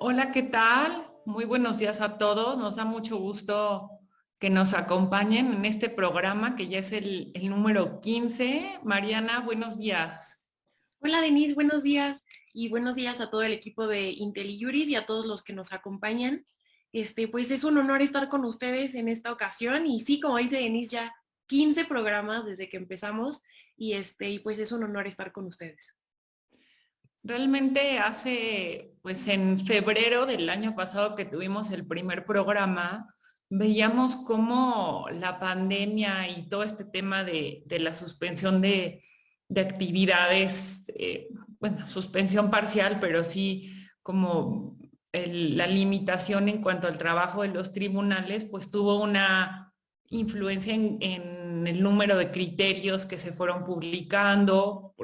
Hola, ¿qué tal? Muy buenos días a todos. Nos da mucho gusto que nos acompañen en este programa que ya es el número 15. Mariana, buenos días. Hola Denise, buenos días y buenos días a todo el equipo de IntelliJuris y a todos los que nos acompañan. Pues es un honor estar con ustedes en esta ocasión y sí, como dice Denise, ya 15 programas desde que empezamos y pues es un honor estar con ustedes. Realmente pues en febrero del año pasado que tuvimos el primer programa, veíamos cómo la pandemia y todo este tema de la suspensión de actividades, bueno, suspensión parcial, pero sí como la limitación en cuanto al trabajo de los tribunales, pues tuvo una influencia en el número de criterios que se fueron publicando,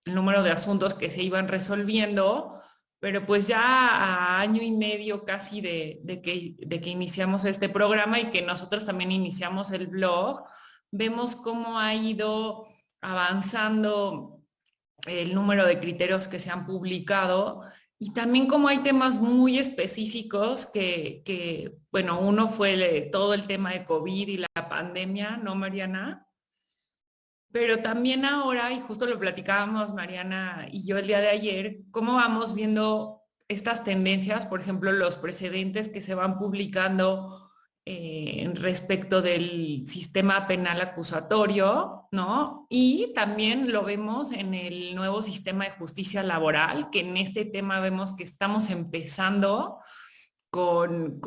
el número de asuntos que se iban resolviendo, pero pues ya a año y medio casi de que iniciamos este programa y que nosotros también iniciamos el blog, vemos cómo ha ido avanzando el número de criterios que se han publicado y también como hay temas muy específicos bueno, uno fue todo el tema de COVID y la pandemia, ¿no, Mariana? Pero también ahora, y justo lo platicábamos Mariana y yo el día de ayer, cómo vamos viendo estas tendencias, por ejemplo, los precedentes que se van publicando respecto del sistema penal acusatorio, ¿no? Y también lo vemos en el nuevo sistema de justicia laboral, que en este tema vemos que estamos empezando con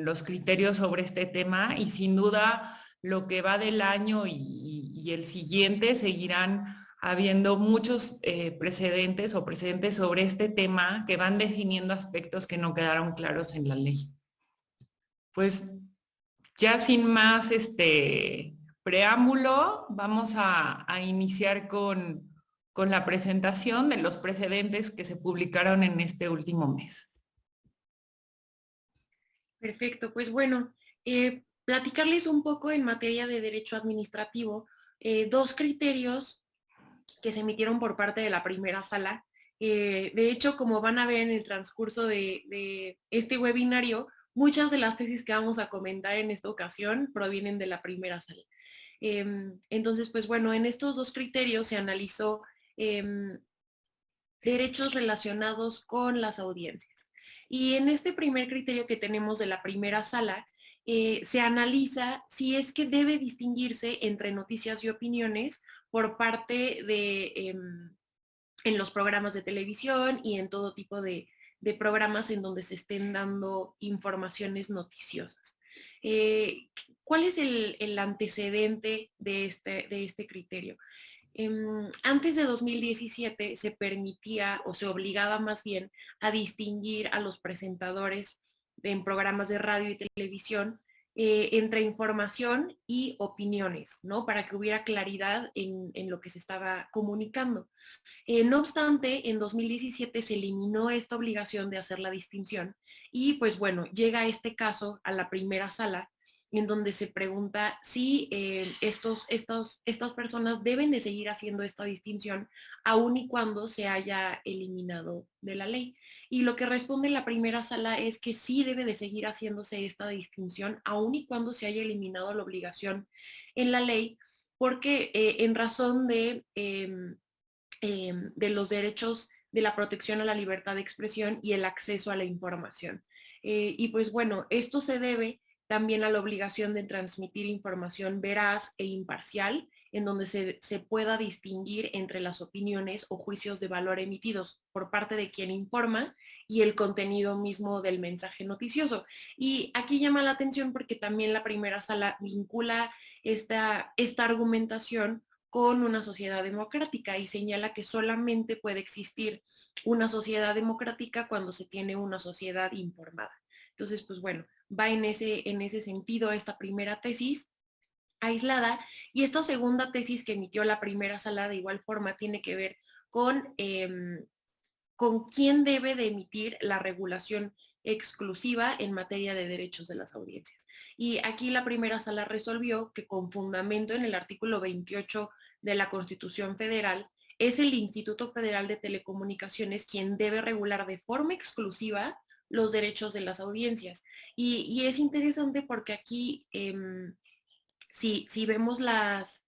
los criterios sobre este tema y sin duda lo que va del año y el siguiente seguirán habiendo muchos precedentes o precedentes sobre este tema que van definiendo aspectos que no quedaron claros en la ley. Pues ya sin más preámbulo, vamos a iniciar con la presentación de los precedentes que se publicaron en este último mes. Perfecto, pues bueno, platicarles un poco en materia de derecho administrativo, dos criterios que se emitieron por parte de la primera sala. De hecho, como van a ver en el transcurso de este webinario, muchas de las tesis que vamos a comentar en esta ocasión provienen de la primera sala. Entonces, pues bueno, en estos dos criterios se analizó derechos relacionados con las audiencias. Y en este primer criterio que tenemos de la primera sala, se analiza si es que debe distinguirse entre noticias y opiniones por parte en los programas de televisión y en todo tipo de programas en donde se estén dando informaciones noticiosas. ¿Cuál es el antecedente de este criterio? Antes de 2017 se permitía o se obligaba más bien a distinguir a los presentadores en programas de radio y televisión entre información y opiniones, ¿no? Para que hubiera claridad en lo que se estaba comunicando. No obstante, en 2017 se eliminó esta obligación de hacer la distinción y pues bueno, llega este caso a la primera sala en donde se pregunta si estas personas deben de seguir haciendo esta distinción aun y cuando se haya eliminado de la ley. Y lo que responde la primera sala es que sí debe de seguir haciéndose esta distinción aun y cuando se haya eliminado la obligación en la ley, porque en razón de los derechos de la protección a la libertad de expresión y el acceso a la información. Y pues bueno, esto se debe también a la obligación de transmitir información veraz e imparcial, en donde se pueda distinguir entre las opiniones o juicios de valor emitidos por parte de quien informa y el contenido mismo del mensaje noticioso. Y aquí llama la atención porque también la primera sala vincula esta argumentación con una sociedad democrática y señala que solamente puede existir una sociedad democrática cuando se tiene una sociedad informada. Entonces, pues bueno, va en ese sentido esta primera tesis aislada y esta segunda tesis que emitió la primera sala de igual forma tiene que ver con quién debe de emitir la regulación exclusiva en materia de derechos de las audiencias. Y aquí la primera sala resolvió que con fundamento en el artículo 28 de la Constitución Federal, es el Instituto Federal de Telecomunicaciones quien debe regular de forma exclusiva los derechos de las audiencias. Y es interesante porque aquí, si vemos las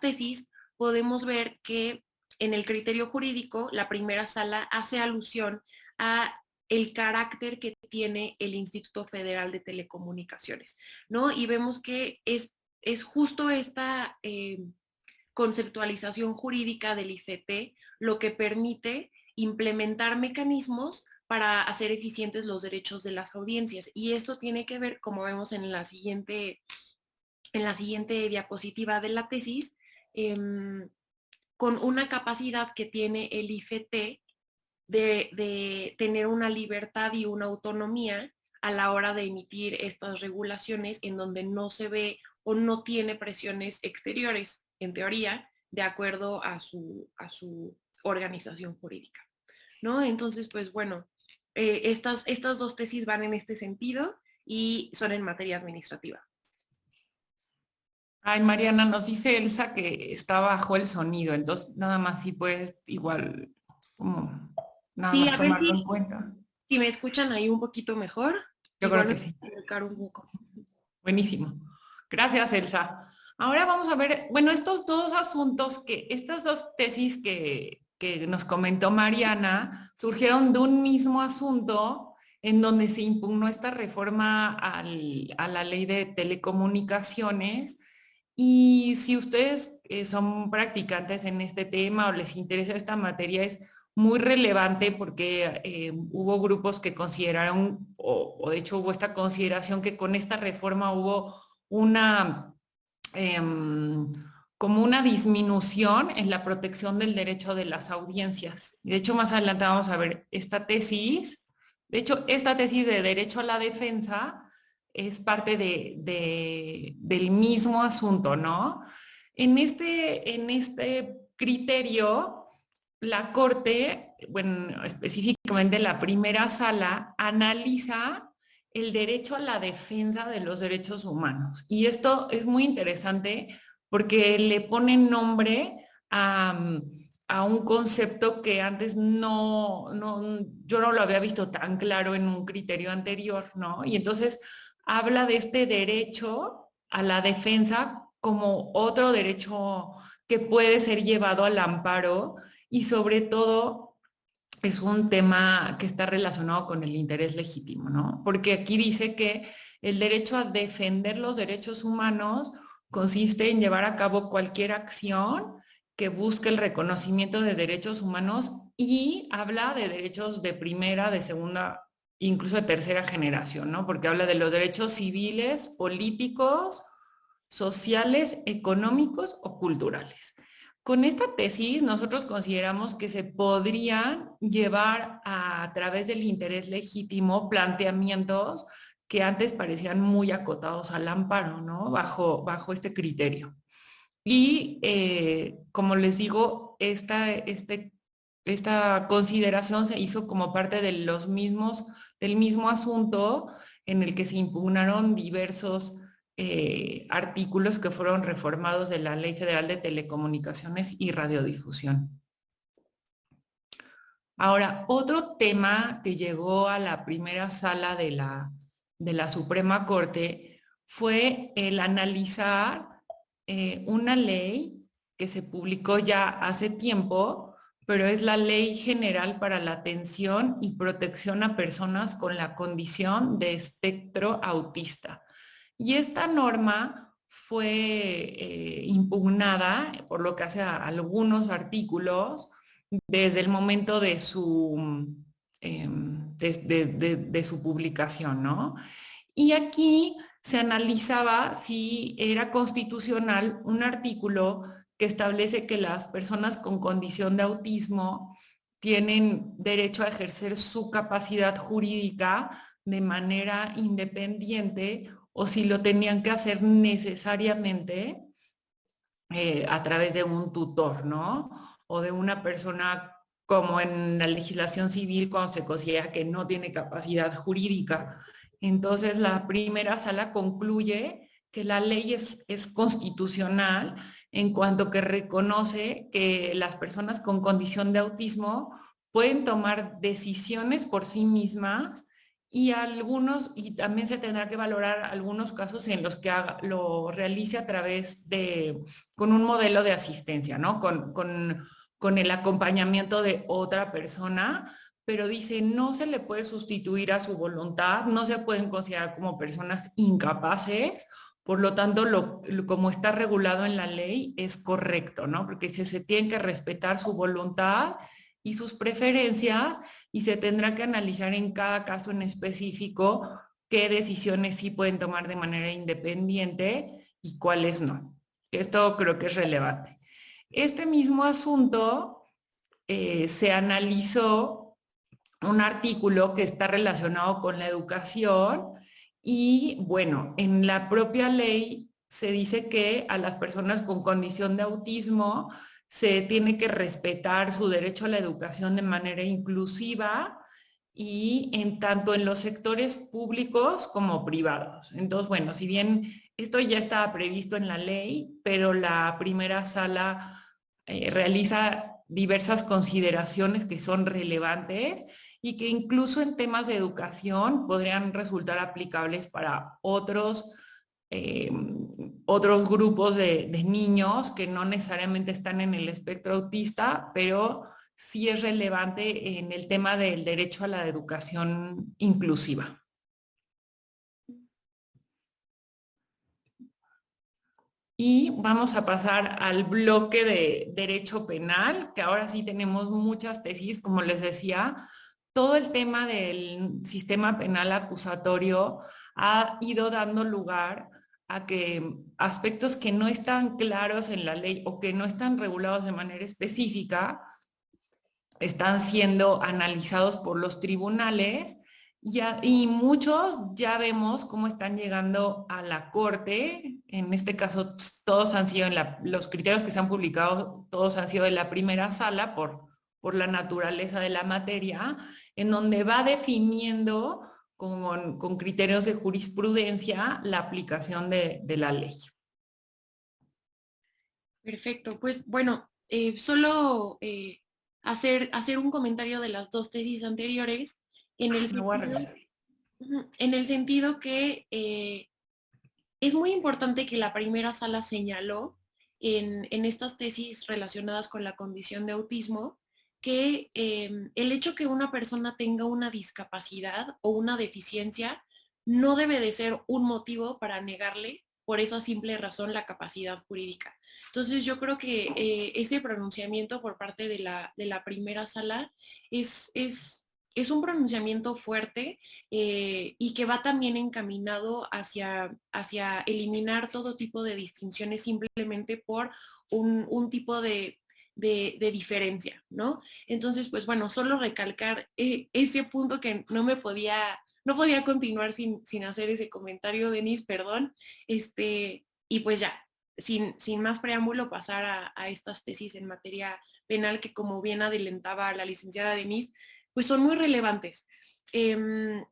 tesis, podemos ver que en el criterio jurídico, la primera sala hace alusión a el carácter que tiene el Instituto Federal de Telecomunicaciones, ¿no? Y vemos que es justo esta conceptualización jurídica del IFT lo que permite implementar mecanismos para hacer eficientes los derechos de las audiencias. Y esto tiene que ver, como vemos en la siguiente diapositiva de la tesis, con una capacidad que tiene el IFT de tener una libertad y una autonomía a la hora de emitir estas regulaciones en donde no se ve o no tiene presiones exteriores, en teoría, de acuerdo a su organización jurídica, ¿no? Entonces, pues bueno, estas dos tesis van en este sentido y son en materia administrativa. Ay, Mariana, nos dice Elsa que está bajo el sonido, entonces nada más si puedes igual, como, nada Sí, más a ver tomarlo en cuenta. si me escuchan ahí un poquito mejor. Yo Igual creo me que voy sí. a acercar un poco. Buenísimo. Gracias, Elsa. Ahora vamos a ver, bueno, estos dos asuntos estas dos tesis que nos comentó Mariana surgieron de un mismo asunto en donde se impugnó esta reforma a la ley de telecomunicaciones. Y si ustedes son practicantes en este tema o les interesa esta materia, es muy relevante porque hubo grupos que consideraron, o de hecho hubo esta consideración que con esta reforma hubo una, como una disminución en la protección del derecho de las audiencias. De hecho, más adelante vamos a ver esta tesis. De hecho, esta tesis de derecho a la defensa es parte del mismo asunto, ¿no? En este criterio, la Corte, bueno, específicamente la primera sala, analiza el derecho a la defensa de los derechos humanos. Y esto es muy interesante porque le pone nombre a un concepto que antes yo no lo había visto tan claro en un criterio anterior, ¿no? Y entonces habla de este derecho a la defensa como otro derecho que puede ser llevado al amparo y sobre todo es un tema que está relacionado con el interés legítimo, ¿no? Porque aquí dice que el derecho a defender los derechos humanos consiste en llevar a cabo cualquier acción que busque el reconocimiento de derechos humanos y habla de derechos de primera, de segunda, incluso de tercera generación, ¿no? Porque habla de los derechos civiles, políticos, sociales, económicos o culturales. Con esta tesis, nosotros consideramos que se podrían llevar a través del interés legítimo planteamientos que antes parecían muy acotados al amparo, ¿no? Bajo este criterio. Y como les digo, esta consideración se hizo como parte de del mismo asunto en el que se impugnaron diversos artículos que fueron reformados de la Ley Federal de Telecomunicaciones y Radiodifusión. Ahora, otro tema que llegó a la primera sala de la Suprema Corte fue el analizar una ley que se publicó ya hace tiempo, pero es la Ley General para la Atención y Protección a Personas con la Condición de Espectro Autista. Y esta norma fue impugnada, por lo que hace a algunos artículos, desde el momento de de su publicación, ¿no? Y aquí se analizaba si era constitucional un artículo que establece que las personas con condición de autismo tienen derecho a ejercer su capacidad jurídica de manera independiente o si lo tenían que hacer necesariamente a través de un tutor, ¿no? O de una persona como en la legislación civil cuando se considera que no tiene capacidad jurídica. Entonces la primera sala concluye que la ley es constitucional en cuanto que reconoce que las personas con condición de autismo pueden tomar decisiones por sí mismas y también se tendrá que valorar algunos casos en los que lo realice a través con un modelo de asistencia, ¿no? Con el acompañamiento de otra persona, pero dice, no se le puede sustituir a su voluntad, no se pueden considerar como personas incapaces, por lo tanto, como está regulado en la ley, es correcto, ¿no? Porque se tiene que respetar su voluntad y sus preferencias y se tendrá que analizar en cada caso en específico qué decisiones sí pueden tomar de manera independiente y cuáles no. Esto creo que es relevante. Este mismo asunto se analizó un artículo que está relacionado con la educación y bueno, en la propia ley se dice que a las personas con condición de autismo se tiene que respetar su derecho a la educación de manera inclusiva y en tanto en los sectores públicos como privados. Entonces, bueno, si bien esto ya estaba previsto en la ley, pero la primera sala realiza diversas consideraciones que son relevantes y que incluso en temas de educación podrían resultar aplicables para eh, otros grupos de niños que no necesariamente están en el espectro autista, pero sí es relevante en el tema del derecho a la educación inclusiva. Y vamos a pasar al bloque de derecho penal, que ahora sí tenemos muchas tesis, como les decía, todo el tema del sistema penal acusatorio ha ido dando lugar a que aspectos que no están claros en la ley o que no están regulados de manera específica están siendo analizados por los tribunales y muchos ya vemos cómo están llegando a la corte. En este caso, todos han sido los criterios que se han publicado, todos han sido de la primera sala por la naturaleza de la materia, en donde va definiendo con criterios de jurisprudencia la aplicación de la ley. Perfecto, pues bueno, solo hacer un comentario de las dos tesis anteriores en el Me voy a sentido, revisar. en el sentido que es muy importante que la primera sala señaló en estas tesis relacionadas con la condición de autismo que el hecho que una persona tenga una discapacidad o una deficiencia no debe de ser un motivo para negarle por esa simple razón la capacidad jurídica. Entonces yo creo que ese pronunciamiento por parte de la primera sala es un pronunciamiento fuerte y que va también encaminado hacia eliminar todo tipo de distinciones simplemente por un tipo de diferencia, ¿no? Entonces, pues bueno, solo recalcar ese punto que no podía continuar sin hacer ese comentario, Denise, perdón, y pues ya, sin más preámbulo, pasar a estas tesis en materia penal que, como bien adelantaba la licenciada Denise, pues son muy relevantes. En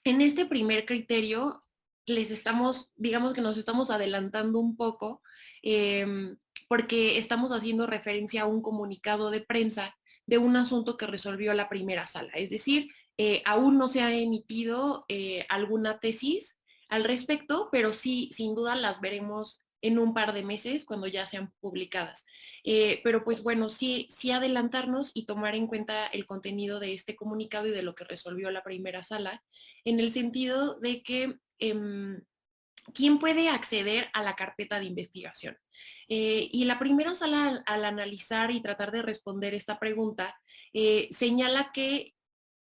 este primer criterio, digamos que nos estamos adelantando un poco, porque estamos haciendo referencia a un comunicado de prensa de un asunto que resolvió la primera sala. Es decir, aún no se ha emitido alguna tesis al respecto, pero sí, sin duda las veremos en un par de meses cuando ya sean publicadas. Pero pues bueno, sí adelantarnos y tomar en cuenta el contenido de este comunicado y de lo que resolvió la primera sala, en el sentido de que ¿quién puede acceder a la carpeta de investigación? Y la primera sala, al analizar y tratar de responder esta pregunta, señala que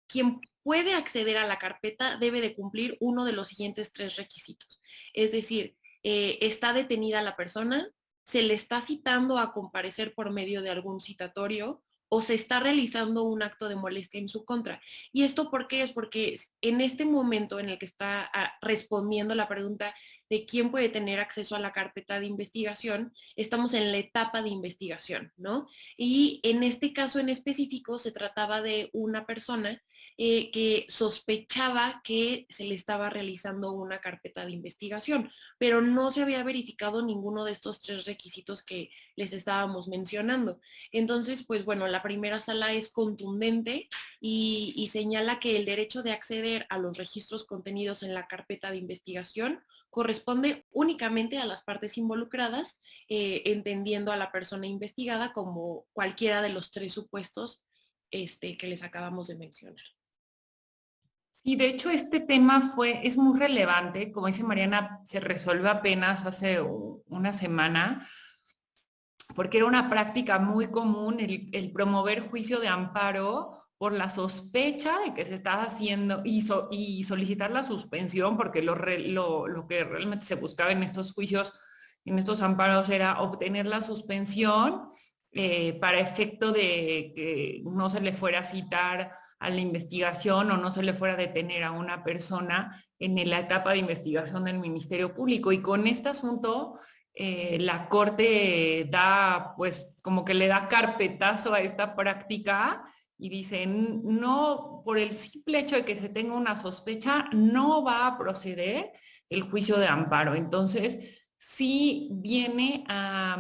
quien puede acceder a la carpeta debe de cumplir uno de los siguientes tres requisitos. Es decir, está detenida la persona, se le está citando a comparecer por medio de algún citatorio o se está realizando un acto de molestia en su contra. ¿Y esto por qué es? Porque en este momento en el que está respondiendo la pregunta, de quién puede tener acceso a la carpeta de investigación, estamos en la etapa de investigación, ¿no? Y en este caso en específico se trataba de una persona que sospechaba que se le estaba realizando una carpeta de investigación, pero no se había verificado ninguno de estos tres requisitos que les estábamos mencionando. Entonces, pues bueno, la primera sala es contundente y señala que el derecho de acceder a los registros contenidos en la carpeta de investigación corresponde únicamente a las partes involucradas, entendiendo a la persona investigada como cualquiera de los tres supuestos que les acabamos de mencionar. Sí, de hecho este tema es muy relevante, como dice Mariana, se resuelve apenas hace una semana, porque era una práctica muy común el promover juicio de amparo por la sospecha de que se estaba haciendo y solicitar la suspensión, porque lo que realmente se buscaba en estos juicios, en estos amparos, era obtener la suspensión para efecto de que no se le fuera a citar a la investigación o no se le fuera a detener a una persona en la etapa de investigación del Ministerio Público. Y con este asunto la Corte da, pues, como que le da carpetazo a esta práctica y dicen, no, por el simple hecho de que se tenga una sospecha, no va a proceder el juicio de amparo. Entonces, sí viene a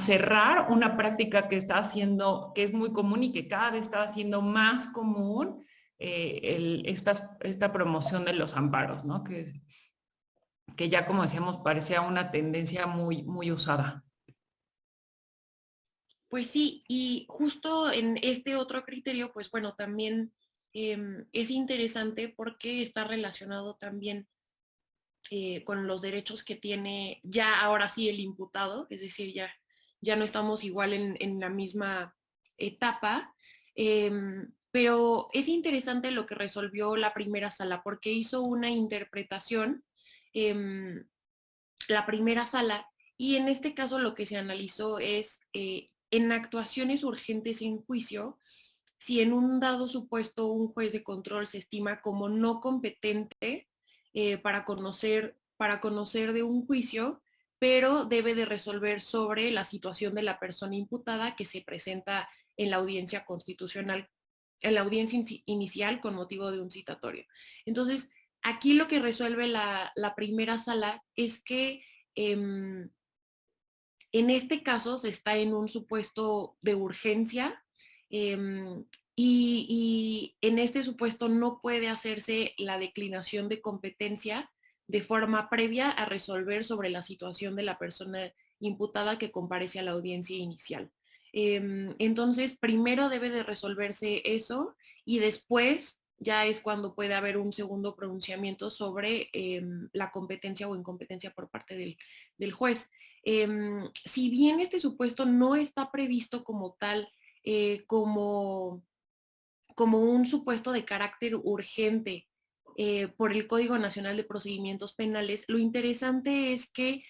cerrar una práctica que está haciendo, que es muy común y que cada vez está haciendo más común esta promoción de los amparos, ¿no? Que ya como decíamos parecía una tendencia muy, muy usada. Pues sí, y justo en este otro criterio, pues bueno, también es interesante porque está relacionado también con los derechos que tiene ya ahora sí el imputado, es decir, ya no estamos igual en la misma etapa, pero es interesante lo que resolvió la primera sala porque hizo una interpretación, eh, la primera sala, y en este caso lo que se analizó es en actuaciones urgentes en juicio, si en un dado supuesto un juez de control se estima como no competente para conocer de un juicio, pero debe de resolver sobre la situación de la persona imputada que se presenta en la audiencia constitucional, en la audiencia inicial con motivo de un citatorio. Entonces, aquí lo que resuelve la primera sala es que en este caso se está en un supuesto de urgencia, eh, y en este supuesto no puede hacerse la declinación de competencia de forma previa a resolver sobre la situación de la persona imputada que comparece a la audiencia inicial. Entonces, primero debe de resolverse eso y después ya es cuando puede haber un segundo pronunciamiento sobre la competencia o incompetencia por parte del juez. Si bien este supuesto no está previsto como tal, como un supuesto de carácter urgente por el Código Nacional de Procedimientos Penales, lo interesante es que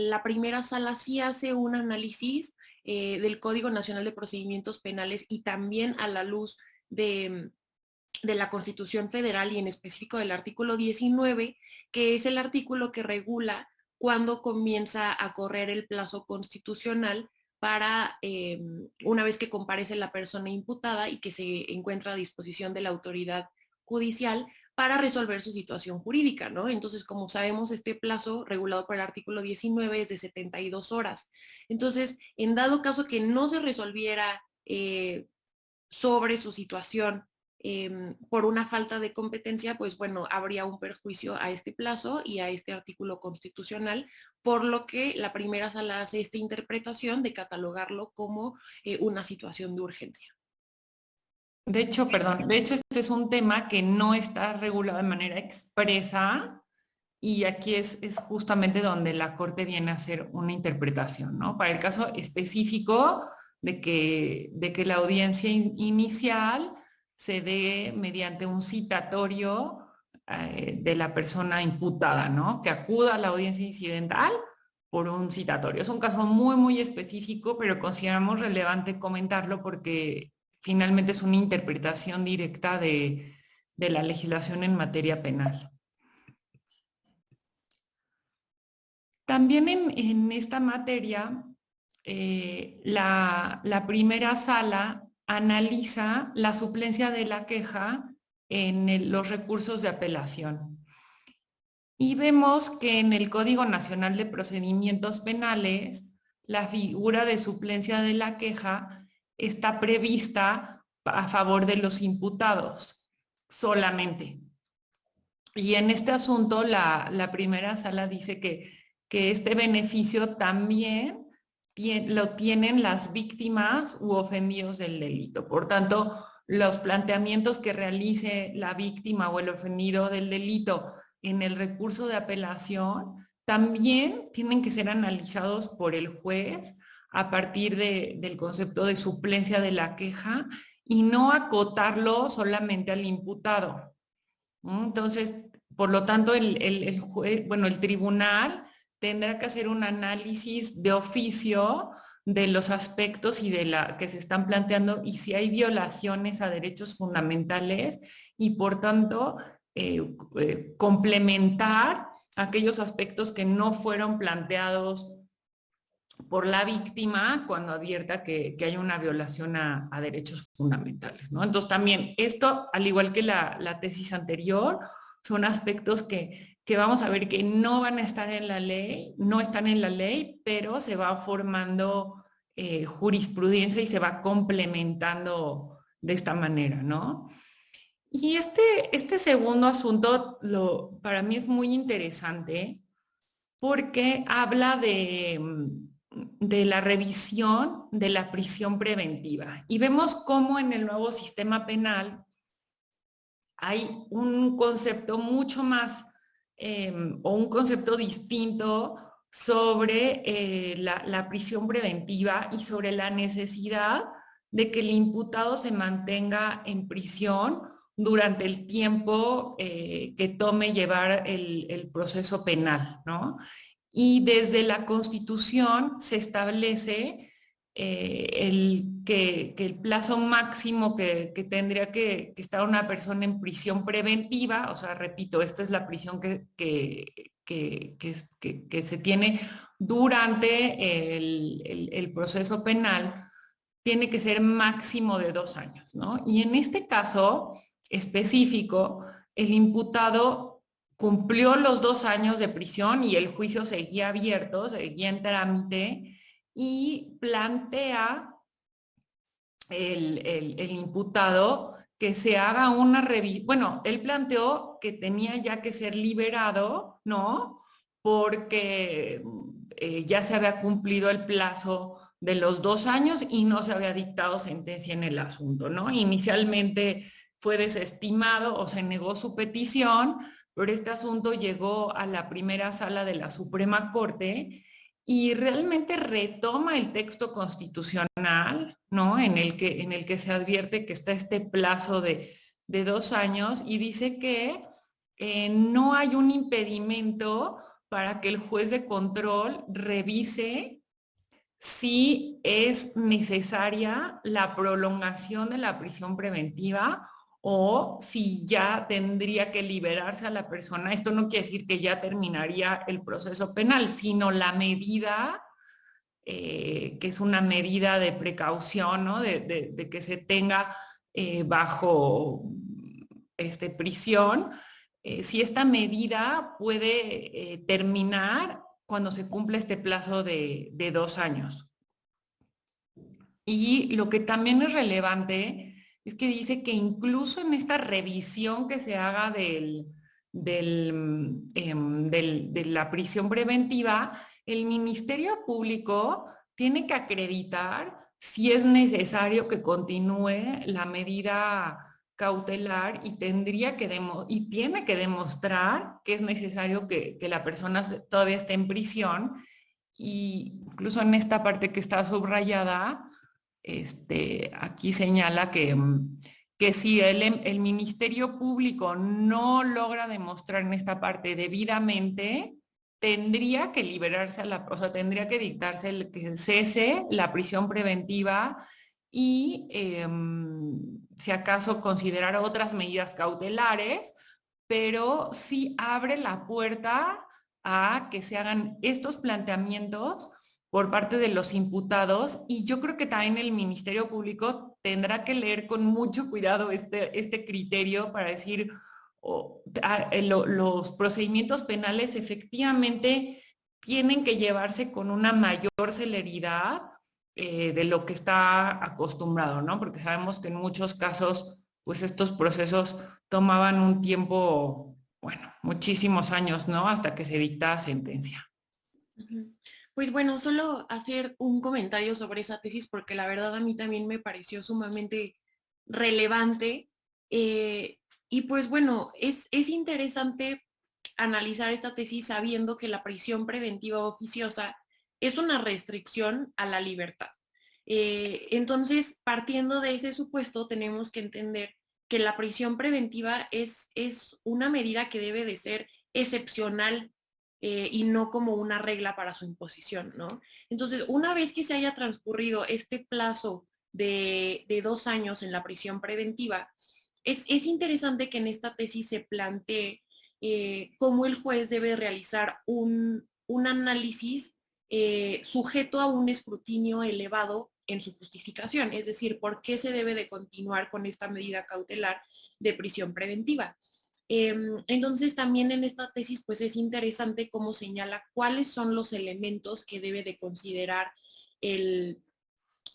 la primera sala sí hace un análisis del Código Nacional de Procedimientos Penales y también a la luz de la Constitución Federal y en específico del artículo 19, que es el artículo que regula cuándo comienza a correr el plazo constitucional para, una vez que comparece la persona imputada y que se encuentra a disposición de la autoridad judicial para resolver su situación jurídica, ¿no? Entonces, como sabemos, este plazo regulado por el artículo 19 es de 72 horas. Entonces, en dado caso que no se resolviera sobre su situación por una falta de competencia, pues bueno, habría un perjuicio a este plazo y a este artículo constitucional, por lo que la primera sala hace esta interpretación de catalogarlo como una situación de urgencia. De hecho, perdón, de hecho este es un tema que no está regulado de manera expresa y aquí es justamente donde la Corte viene a hacer una interpretación, ¿no? Para el caso específico de que la audiencia inicial se dé mediante un citatorio de la persona imputada, ¿no? Que acuda a la audiencia incidental por un citatorio. Es un caso muy, muy específico, pero consideramos relevante comentarlo porque finalmente es una interpretación directa de la legislación en materia penal. También en esta materia, la primera sala analiza la suplencia de la queja en los recursos de apelación. Y vemos que en el Código Nacional de Procedimientos Penales, la figura de suplencia de la queja está prevista a favor de los imputados solamente. Y en este asunto, la primera sala dice que este beneficio también lo tienen las víctimas u ofendidos del delito. Por tanto, los planteamientos que realice la víctima o el ofendido del delito en el recurso de apelación también tienen que ser analizados por el juez a partir del concepto de suplencia de la queja y no acotarlo solamente al imputado. Entonces, por lo tanto, el tribunal tendrá que hacer un análisis de oficio de los aspectos y de la que se están planteando y si hay violaciones a derechos fundamentales y por tanto complementar aquellos aspectos que no fueron planteados por la víctima cuando advierta que hay una violación a derechos fundamentales, ¿no? Entonces también esto, al igual que la tesis anterior, son aspectos que vamos a ver que no van a estar en la ley, no están en la ley, pero se va formando jurisprudencia y se va complementando de esta manera, ¿no? Y este segundo asunto para mí es muy interesante porque habla de la revisión de la prisión preventiva. Y vemos cómo en el nuevo sistema penal hay un concepto mucho más o un concepto distinto sobre la prisión preventiva y sobre la necesidad de que el imputado se mantenga en prisión durante el tiempo que tome llevar el proceso penal, ¿no? Y desde la Constitución se establece que el plazo máximo que tendría que estar una persona en prisión preventiva, o sea, repito, esta es la prisión que se tiene durante el proceso penal, tiene que ser máximo de 2 años, ¿no? Y en este caso específico, el imputado cumplió los 2 años de prisión y el juicio seguía abierto, seguía en trámite y plantea el imputado que se haga una revisión. Bueno, él planteó que tenía ya que ser liberado, ¿no? Porque ya se había cumplido el plazo de los 2 años y no se había dictado sentencia en el asunto, ¿no? Inicialmente fue desestimado o se negó su petición, pero este asunto llegó a la primera sala de la Suprema Corte y realmente retoma el texto constitucional, ¿no? En el que se advierte que está este plazo de 2 años y dice que no hay un impedimento para que el juez de control revise si es necesaria la prolongación de la prisión preventiva o si ya tendría que liberarse a la persona. Esto no quiere decir que ya terminaría el proceso penal, sino la medida, que es una medida de precaución, ¿no? de que se tenga bajo prisión, si esta medida puede terminar cuando se cumple este plazo de 2 años. Y lo que también es relevante es que dice que incluso en esta revisión que se haga de la prisión preventiva, el Ministerio Público tiene que acreditar si es necesario que continúe la medida cautelar y tiene que demostrar que es necesario que la persona todavía esté en prisión. Y incluso en esta parte que está subrayada, aquí señala que si el Ministerio Público no logra demostrar en esta parte debidamente, tendría que liberarse o sea, tendría que dictarse que cese la prisión preventiva y si acaso considerar otras medidas cautelares, pero sí abre la puerta a que se hagan estos planteamientos por parte de los imputados y yo creo que también el Ministerio Público tendrá que leer con mucho cuidado este criterio para decir los procedimientos penales efectivamente tienen que llevarse con una mayor celeridad de lo que está acostumbrado, ¿no? Porque sabemos que en muchos casos, pues estos procesos tomaban un tiempo, bueno, muchísimos años, ¿no? Hasta que se dicta sentencia. Ujú. Pues bueno, solo hacer un comentario sobre esa tesis porque la verdad a mí también me pareció sumamente relevante. eh, y pues bueno, es interesante analizar esta tesis sabiendo que la prisión preventiva oficiosa es una restricción a la libertad. Entonces, partiendo de ese supuesto, tenemos que entender que la prisión preventiva es una medida que debe de ser excepcional y no como una regla para su imposición, ¿no? Entonces, una vez que se haya transcurrido este plazo de 2 años en la prisión preventiva, es interesante que en esta tesis se plantee cómo el juez debe realizar un análisis sujeto a un escrutinio elevado en su justificación, es decir, por qué se debe de continuar con esta medida cautelar de prisión preventiva. Entonces también en esta tesis pues es interesante cómo señala cuáles son los elementos que debe de considerar el,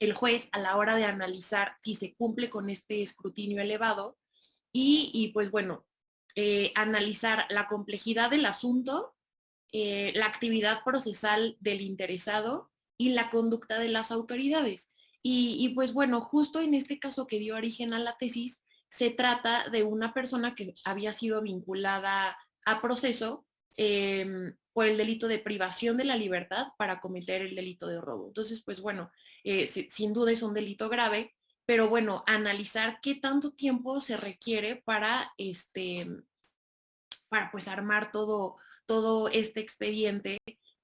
el juez a la hora de analizar si se cumple con este escrutinio elevado y pues bueno, analizar la complejidad del asunto, la actividad procesal del interesado y la conducta de las autoridades. Y pues bueno, justo en este caso que dio origen a la tesis, se trata de una persona que había sido vinculada a proceso por el delito de privación de la libertad para cometer el delito de robo. Entonces, pues bueno, sin duda es un delito grave, pero bueno, analizar qué tanto tiempo se requiere para pues armar todo este expediente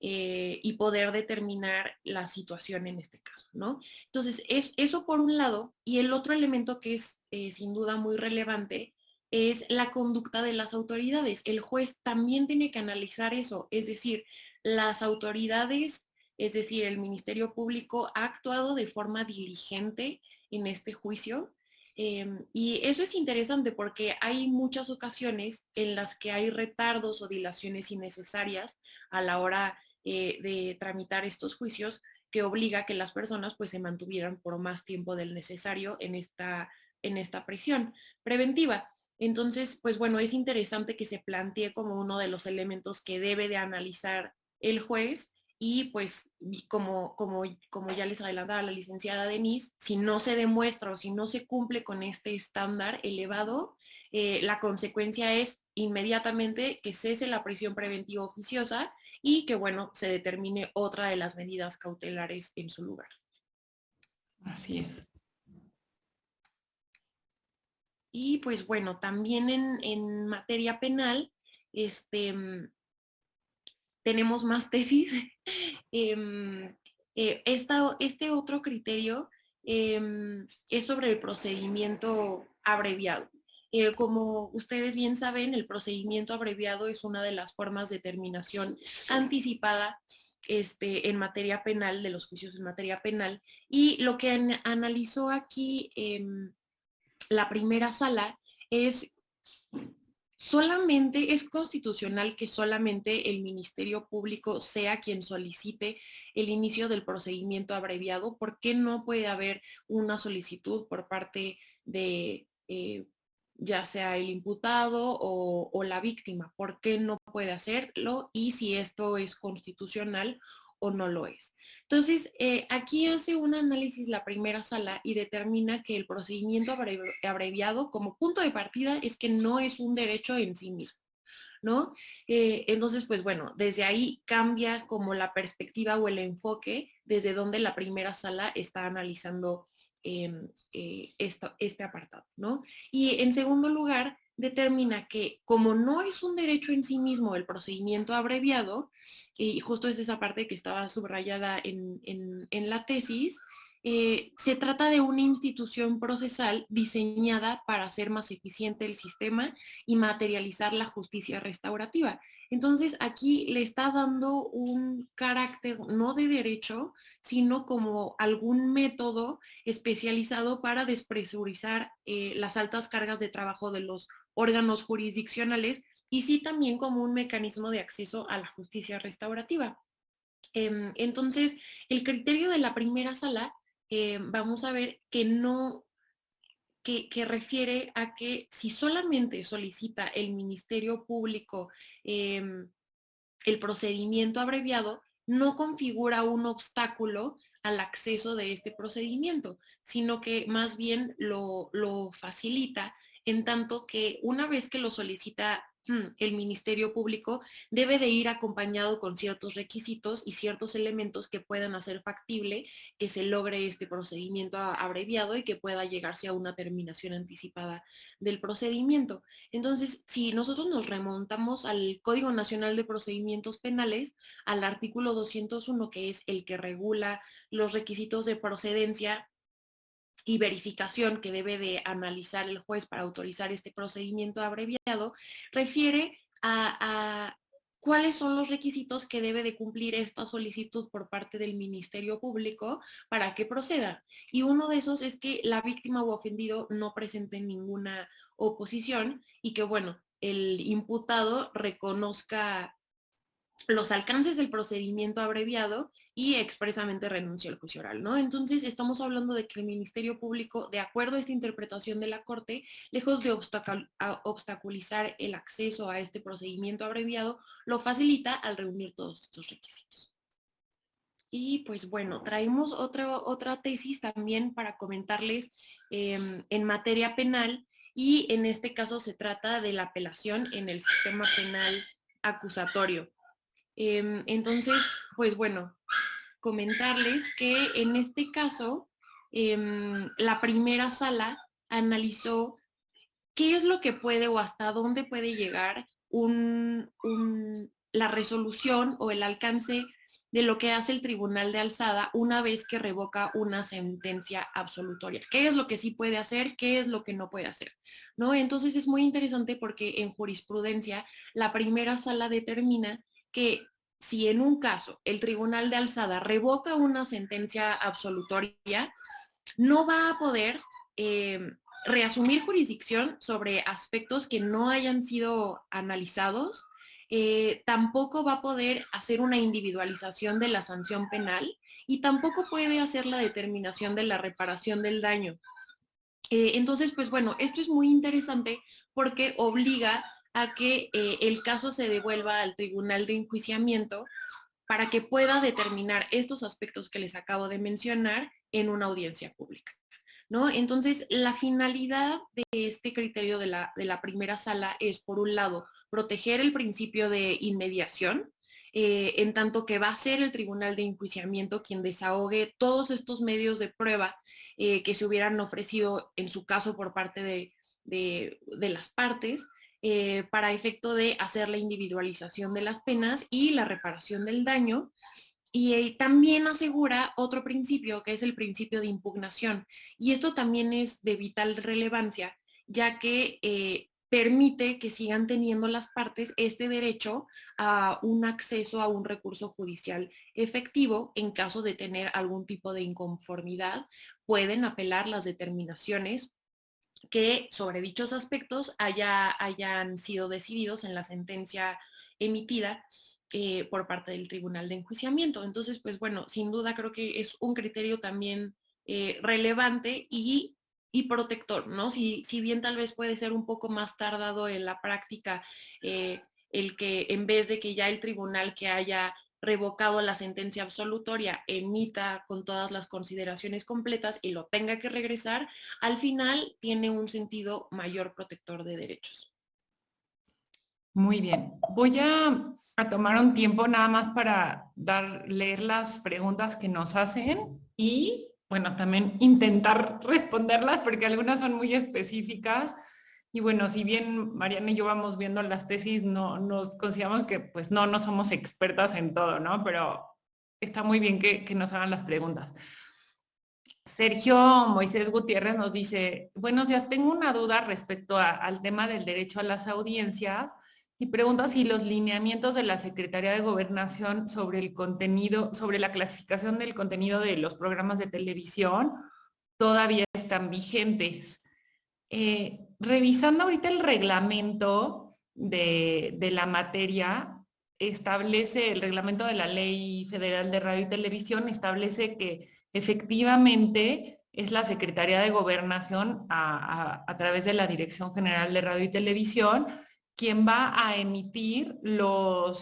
y poder determinar la situación en este caso, ¿no? Entonces, eso por un lado, y el otro elemento que es sin duda muy relevante es la conducta de las autoridades. El juez también tiene que analizar eso, es decir, las autoridades, es decir, el Ministerio Público ha actuado de forma diligente en este juicio. Y eso es interesante porque hay muchas ocasiones en las que hay retardos o dilaciones innecesarias a la hora de tramitar estos juicios que obliga a que las personas pues se mantuvieran por más tiempo del necesario en esta prisión preventiva. Entonces, pues bueno, es interesante que se plantee como uno de los elementos que debe de analizar el juez y pues como ya les adelantaba la licenciada Denise, si no se demuestra o si no se cumple con este estándar elevado, la consecuencia es inmediatamente que cese la prisión preventiva oficiosa y que, bueno, se determine otra de las medidas cautelares en su lugar. Así es. Y pues bueno, también en materia penal, este, tenemos más tesis. Este otro criterio es sobre el procedimiento abreviado. Como ustedes bien saben, el procedimiento abreviado es una de las formas de terminación anticipada en materia penal, de los juicios en materia penal. Y lo que analizó aquí la primera sala es solamente es constitucional que solamente el Ministerio Público sea quien solicite el inicio del procedimiento abreviado. ¿Por qué no puede haber una solicitud por parte de ya sea el imputado o la víctima? ¿Por qué no puede hacerlo? Y si esto es constitucional o no lo es. Entonces, aquí hace un análisis la primera sala y determina que el procedimiento abreviado como punto de partida es que no es un derecho en sí mismo, ¿no? Entonces, pues bueno, desde ahí cambia como la perspectiva o el enfoque desde donde la primera sala está analizando este apartado, ¿no? Y en segundo lugar, determina que como no es un derecho en sí mismo el procedimiento abreviado, y justo es esa parte que estaba subrayada en la tesis, se trata de una institución procesal diseñada para hacer más eficiente el sistema y materializar la justicia restaurativa. Entonces, aquí le está dando un carácter no de derecho, sino como algún método especializado para despresurizar las altas cargas de trabajo de los órganos jurisdiccionales y sí también como un mecanismo de acceso a la justicia restaurativa. Entonces, el criterio de la primera sala, vamos a ver que no, que refiere a que si solamente solicita el Ministerio Público el procedimiento abreviado, no configura un obstáculo al acceso de este procedimiento, sino que más bien lo facilita en tanto que una vez que lo solicita el Ministerio Público, debe de ir acompañado con ciertos requisitos y ciertos elementos que puedan hacer factible que se logre este procedimiento abreviado y que pueda llegarse a una terminación anticipada del procedimiento. Entonces, si nosotros nos remontamos al Código Nacional de Procedimientos Penales, al artículo 201, que es el que regula los requisitos de procedencia y verificación que debe de analizar el juez para autorizar este procedimiento abreviado, refiere a cuáles son los requisitos que debe de cumplir esta solicitud por parte del Ministerio Público para que proceda. Y uno de esos es que la víctima u ofendido no presente ninguna oposición y que, bueno, el imputado reconozca los alcances del procedimiento abreviado y expresamente renuncia al juicio oral, ¿no? Entonces, estamos hablando de que el Ministerio Público, de acuerdo a esta interpretación de la Corte, lejos de obstaculizar el acceso a este procedimiento abreviado, lo facilita al reunir todos estos requisitos. Y pues bueno, traemos otra tesis también para comentarles en materia penal y en este caso se trata de la apelación en el sistema penal acusatorio. Entonces, pues bueno, comentarles que en este caso, la primera sala analizó qué es lo que puede o hasta dónde puede llegar la resolución o el alcance de lo que hace el tribunal de alzada una vez que revoca una sentencia absolutoria. ¿Qué es lo que sí puede hacer? ¿Qué es lo que no puede hacer? ¿No? Entonces es muy interesante porque en jurisprudencia la primera sala determina que si en un caso el tribunal de alzada revoca una sentencia absolutoria, no va a poder reasumir jurisdicción sobre aspectos que no hayan sido analizados, tampoco va a poder hacer una individualización de la sanción penal y tampoco puede hacer la determinación de la reparación del daño. Entonces, pues bueno, esto es muy interesante porque obliga a que el caso se devuelva al tribunal de enjuiciamiento para que pueda determinar estos aspectos que les acabo de mencionar en una audiencia pública, ¿no? Entonces, la finalidad de este criterio de la primera sala es, por un lado, proteger el principio de inmediación, en tanto que va a ser el tribunal de enjuiciamiento quien desahogue todos estos medios de prueba que se hubieran ofrecido en su caso por parte de las partes, para efecto de hacer la individualización de las penas y la reparación del daño. Y también asegura otro principio, que es el principio de impugnación. Y esto también es de vital relevancia, ya que permite que sigan teniendo las partes este derecho a un acceso a un recurso judicial efectivo en caso de tener algún tipo de inconformidad. Pueden apelar las determinaciones que sobre dichos aspectos hayan sido decididos en la sentencia emitida por parte del Tribunal de Enjuiciamiento. Entonces, pues bueno, sin duda creo que es un criterio también relevante y protector, ¿no? Si bien tal vez puede ser un poco más tardado en la práctica, el que en vez de que ya el tribunal que haya revocado la sentencia absolutoria emita con todas las consideraciones completas y lo tenga que regresar, al final tiene un sentido mayor protector de derechos. Muy bien. Voy a tomar un tiempo nada más para leer las preguntas que nos hacen y, bueno, también intentar responderlas porque algunas son muy específicas. Y bueno, si bien Mariana y yo vamos viendo las tesis, no nos consideramos que pues no somos expertas en todo, ¿no? Pero está muy bien que nos hagan las preguntas. Sergio Moisés Gutiérrez nos dice, buenos días, tengo una duda respecto al tema del derecho a las audiencias y pregunta si los lineamientos de la Secretaría de Gobernación sobre el contenido, sobre la clasificación del contenido de los programas de televisión todavía están vigentes. Revisando ahorita el reglamento de la materia, establece el reglamento de la Ley Federal de Radio y Televisión, establece que efectivamente es la Secretaría de Gobernación a través de la Dirección General de Radio y Televisión quien va a emitir la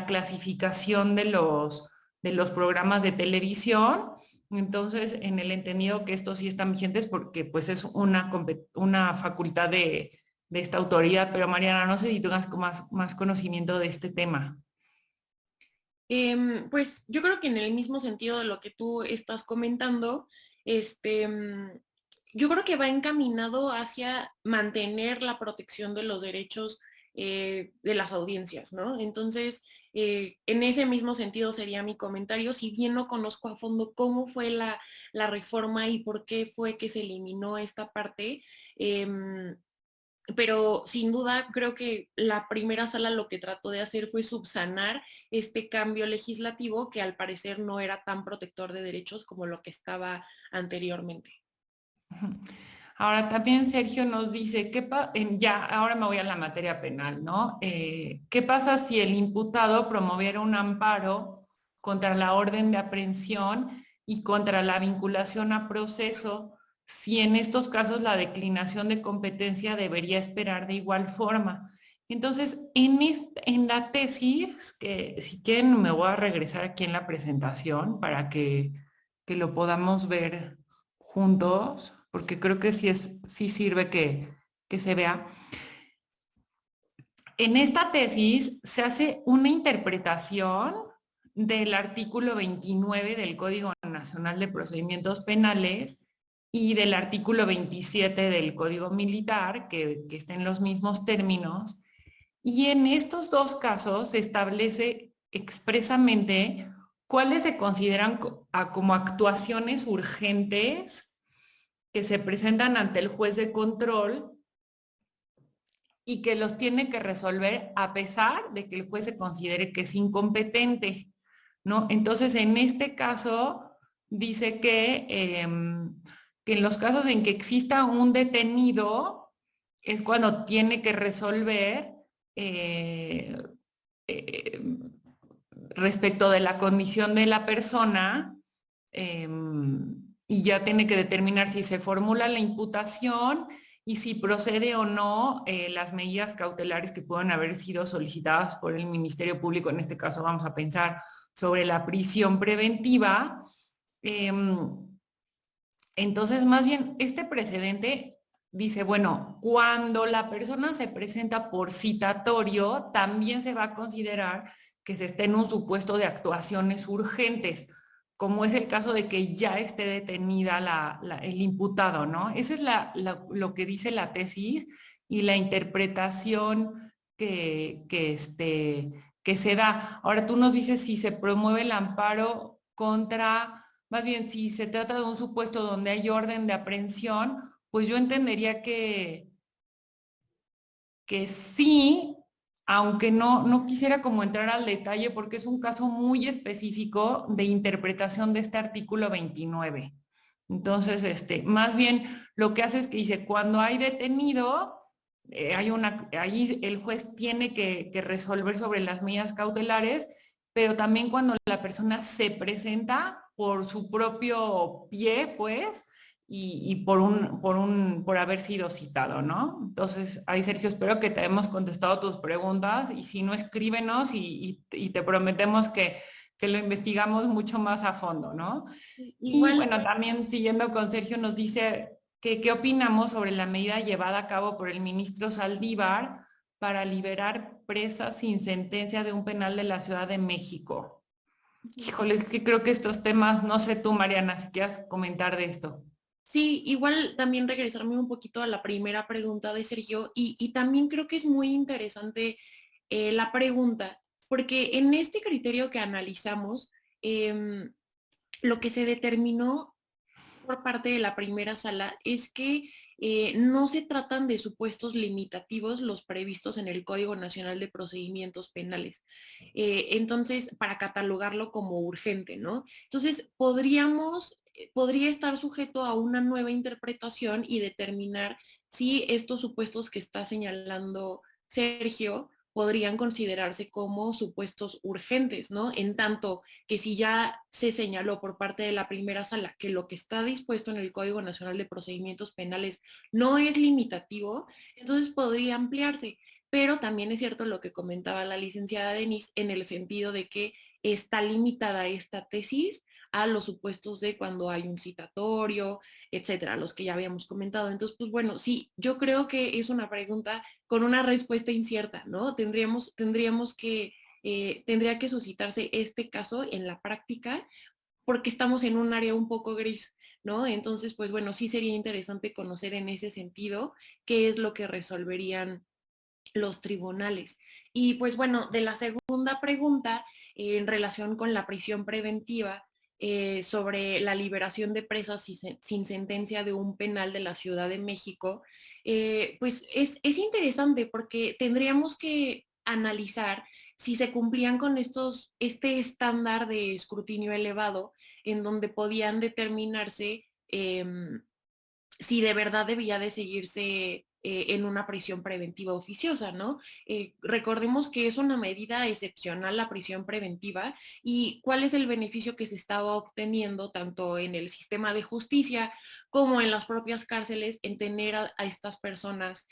clasificación de los programas de televisión. Entonces, en el entendido que estos sí están vigentes porque pues es una facultad de esta autoridad, pero Mariana, no sé si tengas más conocimiento de este tema. Pues yo creo que en el mismo sentido de lo que tú estás comentando, yo creo que va encaminado hacia mantener la protección de los derechos de las audiencias, ¿no? Entonces, en ese mismo sentido sería mi comentario, si bien no conozco a fondo cómo fue la reforma y por qué fue que se eliminó esta parte, pero sin duda creo que la primera sala lo que trató de hacer fue subsanar este cambio legislativo que al parecer no era tan protector de derechos como lo que estaba anteriormente. Ahora también Sergio nos dice, ya, ahora me voy a la materia penal, ¿no? ¿Qué pasa si el imputado promoviera un amparo contra la orden de aprehensión y contra la vinculación a proceso, si en estos casos la declinación de competencia debería esperar de igual forma? Entonces, en la tesis, que si quieren me voy a regresar aquí en la presentación para que lo podamos ver juntos, porque creo que sí sirve que se vea. En esta tesis se hace una interpretación del artículo 29 del Código Nacional de Procedimientos Penales y del artículo 27 del Código Militar, que estén los mismos términos. Y en estos dos casos se establece expresamente cuáles se consideran como actuaciones urgentes que se presentan ante el juez de control y que los tiene que resolver a pesar de que el juez se considere que es incompetente, ¿no? Entonces, en este caso, dice que en los casos en que exista un detenido es cuando tiene que resolver eh, eh, respecto de la condición de la persona y ya tiene que determinar si se formula la imputación y si procede o no las medidas cautelares que puedan haber sido solicitadas por el Ministerio Público. En este caso vamos a pensar sobre la prisión preventiva. Entonces, más bien, este precedente dice, bueno, cuando la persona se presenta por citatorio, también se va a considerar que se esté en un supuesto de actuaciones urgentes, como es el caso de que ya esté detenida el imputado, ¿no? Esa es lo que dice la tesis y la interpretación que se da. Ahora tú nos dices si se promueve el amparo contra, más bien si se trata de un supuesto donde hay orden de aprehensión, pues yo entendería que sí, aunque no quisiera como entrar al detalle porque es un caso muy específico de interpretación de este artículo 29. Entonces, más bien lo que hace es que dice, cuando hay detenido, ahí el juez tiene que resolver sobre las medidas cautelares, pero también cuando la persona se presenta por su propio pie, pues, y por haber sido citado, ¿no? Entonces, ahí Sergio, espero que te hemos contestado tus preguntas y si no, escríbenos y te prometemos que lo investigamos mucho más a fondo, ¿no? Y Igual, bueno, también siguiendo con Sergio, nos dice que qué opinamos sobre la medida llevada a cabo por el ministro Saldívar para liberar presas sin sentencia de un penal de la Ciudad de México. Híjole, es que creo que estos temas, no sé tú, Mariana, si quieres comentar de esto. sí, igual también regresarme un poquito a la primera pregunta de Sergio y también creo que es muy interesante la pregunta, porque en este criterio que analizamos, lo que se determinó por parte de la primera sala es que no se tratan de supuestos limitativos los previstos en el Código Nacional de Procedimientos Penales. Entonces, para catalogarlo como urgente, ¿no? Entonces, podría estar sujeto a una nueva interpretación y determinar si estos supuestos que está señalando Sergio podrían considerarse como supuestos urgentes, ¿no? En tanto que si ya se señaló por parte de la primera sala que lo que está dispuesto en el Código Nacional de Procedimientos Penales no es limitativo, entonces podría ampliarse. Pero también es cierto lo que comentaba la licenciada Denise en el sentido de que está limitada esta tesis a los supuestos de cuando hay un citatorio, etcétera, los que ya habíamos comentado. Entonces, pues bueno, sí, yo creo que es una pregunta con una respuesta incierta, ¿no? Tendría que suscitarse este caso en la práctica porque estamos en un área un poco gris, ¿no? Entonces, pues bueno, sí sería interesante conocer en ese sentido qué es lo que resolverían los tribunales. Y pues bueno, de la segunda pregunta, en relación con la prisión preventiva, sobre la liberación de presas sin sentencia de un penal de la Ciudad de México, pues es interesante porque tendríamos que analizar si se cumplían con este estándar de escrutinio elevado en donde podían determinarse si de verdad debía de seguirse en una prisión preventiva oficiosa, ¿no? Recordemos que es una medida excepcional la prisión preventiva y cuál es el beneficio que se estaba obteniendo tanto en el sistema de justicia como en las propias cárceles en tener a estas personas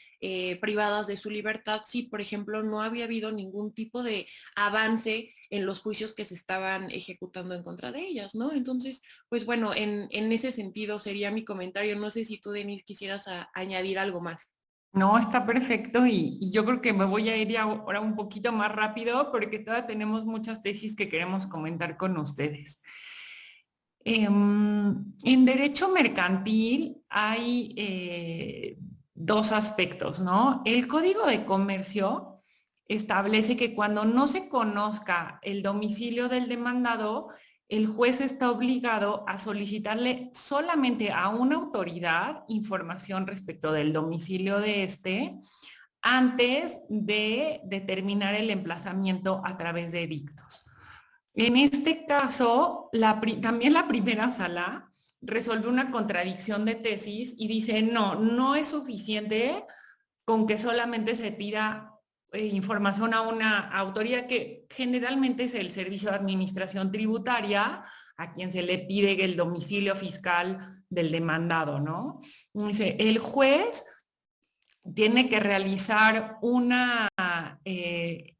privadas de su libertad si, por ejemplo, no había habido ningún tipo de avance en los juicios que se estaban ejecutando en contra de ellas, ¿no? Entonces, pues bueno, en ese sentido sería mi comentario. No sé si tú, Denise, quisieras añadir algo más. No, está perfecto y yo creo que me voy a ir ahora un poquito más rápido porque todavía tenemos muchas tesis que queremos comentar con ustedes. En derecho mercantil hay dos aspectos, ¿no? El Código de Comercio establece que cuando no se conozca el domicilio del demandado, el juez está obligado a solicitarle solamente a una autoridad información respecto del domicilio de este antes de determinar el emplazamiento a través de edictos. En este caso, también la primera sala resolvió una contradicción de tesis y dice, no, no es suficiente con que solamente se pida información a una autoridad que generalmente es el Servicio de Administración Tributaria, a quien se le pide el domicilio fiscal del demandado, ¿no? Dice, el juez tiene que realizar una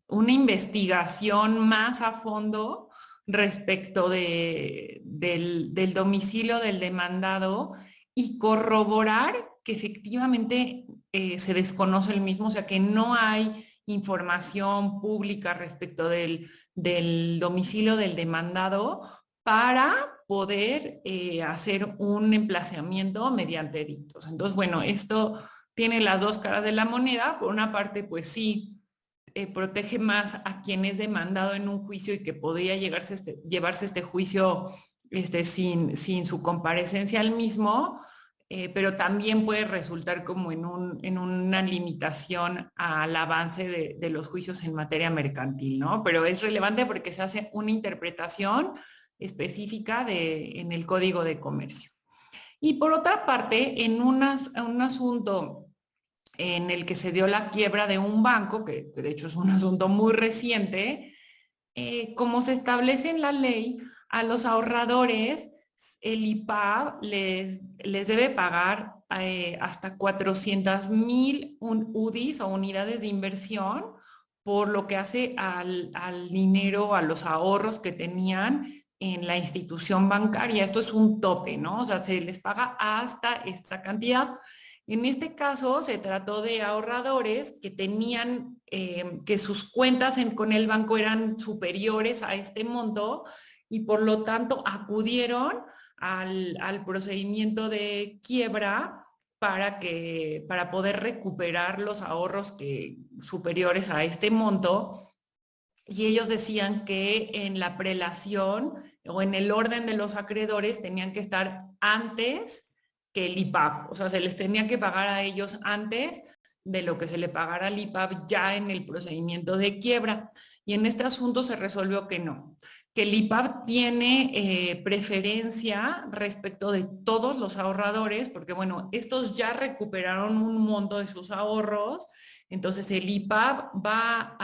investigación más a fondo respecto del domicilio del demandado y corroborar que efectivamente se desconoce el mismo, o sea, que no hay información pública respecto del domicilio del demandado para poder hacer un emplazamiento mediante edictos. Entonces, bueno, esto tiene las dos caras de la moneda. Por una parte, pues sí, protege más a quien es demandado en un juicio y que podría llevarse este juicio sin su comparecencia al mismo, pero también puede resultar como en una limitación al avance de los juicios en materia mercantil, ¿no? Pero es relevante porque se hace una interpretación específica en el Código de Comercio. Y por otra parte, en un asunto en el que se dio la quiebra de un banco, que de hecho es un asunto muy reciente, como se establece en la ley, a los ahorradores el IPAB les debe pagar hasta 400,000 UDIs o unidades de inversión por lo que hace al dinero, a los ahorros que tenían en la institución bancaria. Esto es un tope, ¿no? O sea, se les paga hasta esta cantidad. En este caso se trató de ahorradores que tenían, que sus cuentas con el banco eran superiores a este monto y por lo tanto acudieron al procedimiento de quiebra para poder recuperar los ahorros superiores a este monto. Y ellos decían que en la prelación o en el orden de los acreedores tenían que estar antes que el IPAB, o sea, se les tenía que pagar a ellos antes de lo que se le pagara al IPAB ya en el procedimiento de quiebra. Y en este asunto se resolvió que el IPAB tiene preferencia respecto de todos los ahorradores, porque bueno, estos ya recuperaron un monto de sus ahorros, entonces el IPAB va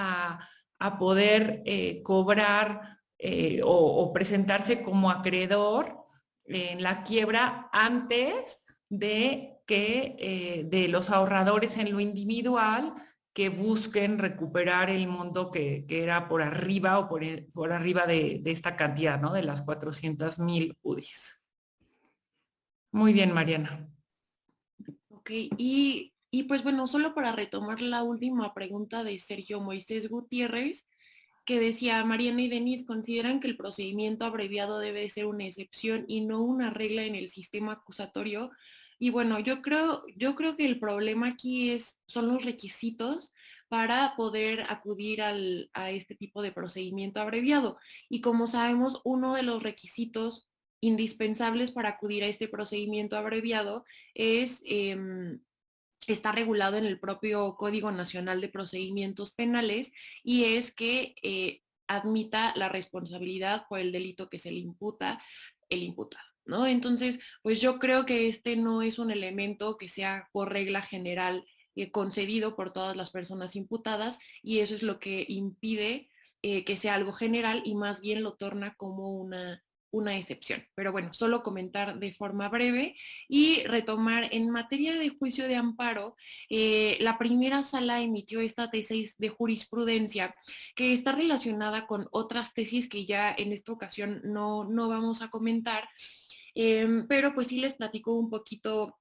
a poder cobrar o presentarse como acreedor en la quiebra antes de que de los ahorradores en lo individual que busquen recuperar el monto que era por arriba o por arriba de esta cantidad, ¿no? De las 400,000 UDIs. Muy bien, Mariana. Ok, y pues bueno, solo para retomar la última pregunta de Sergio Moisés Gutiérrez, que decía, Mariana y Denise consideran que el procedimiento abreviado debe ser una excepción y no una regla en el sistema acusatorio. Y bueno, yo creo que el problema aquí son los requisitos para poder acudir a este tipo de procedimiento abreviado. Y como sabemos, uno de los requisitos indispensables para acudir a este procedimiento abreviado está regulado en el propio Código Nacional de Procedimientos Penales y es que admita la responsabilidad por el delito que se le imputa el imputado, ¿no? Entonces, pues yo creo que este no es un elemento que sea por regla general concedido por todas las personas imputadas y eso es lo que impide que sea algo general y más bien lo torna como una excepción. Pero bueno, solo comentar de forma breve y retomar en materia de juicio de amparo, la primera sala emitió esta tesis de jurisprudencia que está relacionada con otras tesis que ya en esta ocasión no vamos a comentar, pero pues sí les platico un poquito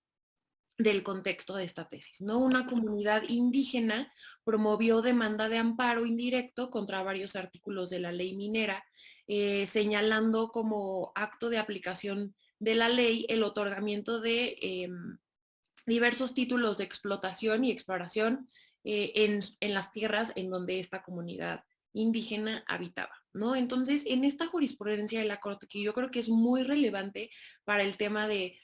del contexto de esta tesis, ¿no? Una comunidad indígena promovió demanda de amparo indirecto contra varios artículos de la ley minera, señalando como acto de aplicación de la ley el otorgamiento de diversos títulos de explotación y exploración en las tierras en donde esta comunidad indígena habitaba, ¿no? Entonces, en esta jurisprudencia de la Corte, que yo creo que es muy relevante para el tema de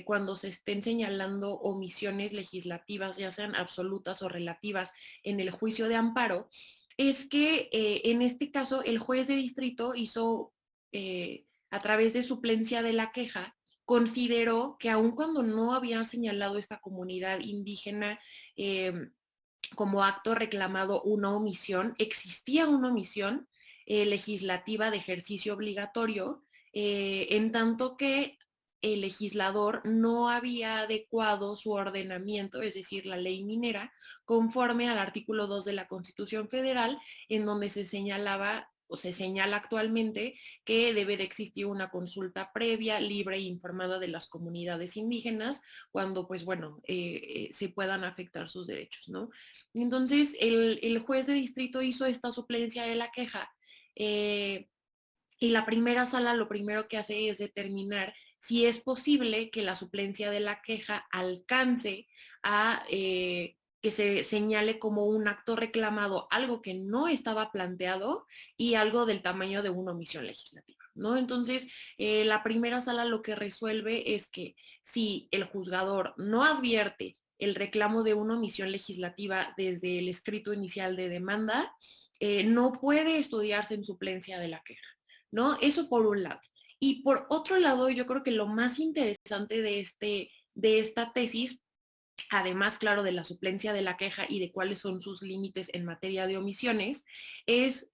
cuando se estén señalando omisiones legislativas, ya sean absolutas o relativas en el juicio de amparo, es que en este caso el juez de distrito hizo, a través de suplencia de la queja, consideró que aun cuando no habían señalado esta comunidad indígena como acto reclamado una omisión, existía una omisión legislativa de ejercicio obligatorio, en tanto que el legislador no había adecuado su ordenamiento, es decir, la ley minera, conforme al artículo 2 de la Constitución Federal, en donde se señalaba o se señala actualmente que debe de existir una consulta previa, libre e informada de las comunidades indígenas cuando, pues bueno, se puedan afectar sus derechos, ¿no? Entonces, el juez de distrito hizo esta suplencia de la queja y la primera sala lo primero que hace es determinar si es posible que la suplencia de la queja alcance a que se señale como un acto reclamado, algo que no estaba planteado y algo del tamaño de una omisión legislativa, ¿no? Entonces, la primera sala lo que resuelve es que si el juzgador no advierte el reclamo de una omisión legislativa desde el escrito inicial de demanda, no puede estudiarse en suplencia de la queja, ¿no? Eso por un lado. Y por otro lado, yo creo que lo más interesante de esta tesis, además, claro, de la suplencia de la queja y de cuáles son sus límites en materia de omisiones, es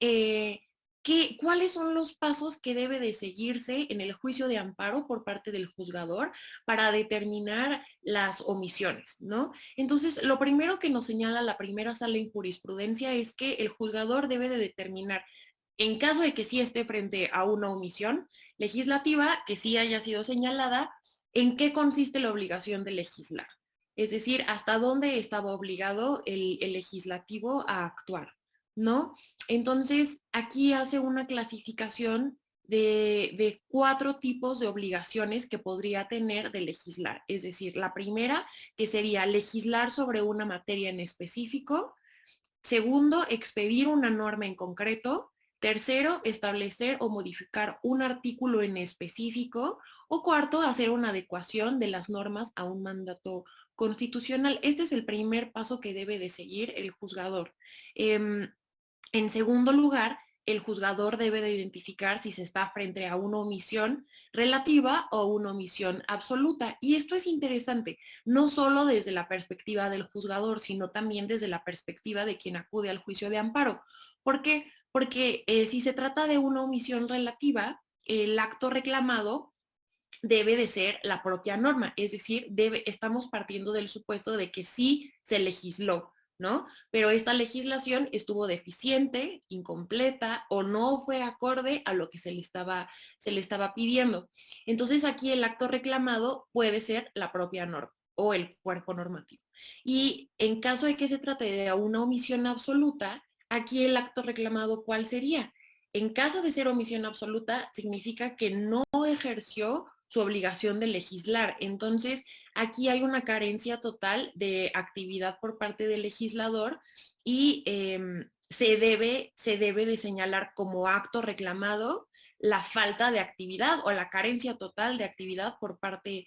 cuáles son los pasos que debe de seguirse en el juicio de amparo por parte del juzgador para determinar las omisiones, ¿no? Entonces, lo primero que nos señala la primera sala en jurisprudencia es que el juzgador debe de determinar, en caso de que sí esté frente a una omisión legislativa, que sí haya sido señalada, en qué consiste la obligación de legislar. Es decir, hasta dónde estaba obligado el legislativo a actuar, ¿no? Entonces, aquí hace una clasificación de 4 tipos de obligaciones que podría tener de legislar. Es decir, la primera, que sería legislar sobre una materia en específico. Segundo, expedir una norma en concreto. Tercero, establecer o modificar un artículo en específico. O cuarto, hacer una adecuación de las normas a un mandato constitucional. Este es el primer paso que debe de seguir el juzgador. En segundo lugar, el juzgador debe de identificar si se está frente a una omisión relativa o una omisión absoluta. Y esto es interesante, no solo desde la perspectiva del juzgador, sino también desde la perspectiva de quien acude al juicio de amparo. ¿Por qué? Porque si se trata de una omisión relativa, el acto reclamado debe de ser la propia norma, es decir, estamos partiendo del supuesto de que sí se legisló, ¿no? Pero esta legislación estuvo deficiente, incompleta o no fue acorde a lo que se le estaba pidiendo. Entonces aquí el acto reclamado puede ser la propia norma o el cuerpo normativo. Y en caso de que se trate de una omisión absoluta, aquí el acto reclamado, ¿cuál sería? En caso de ser omisión absoluta, significa que no ejerció su obligación de legislar. Entonces, aquí hay una carencia total de actividad por parte del legislador y se debe de señalar como acto reclamado la falta de actividad o la carencia total de actividad por parte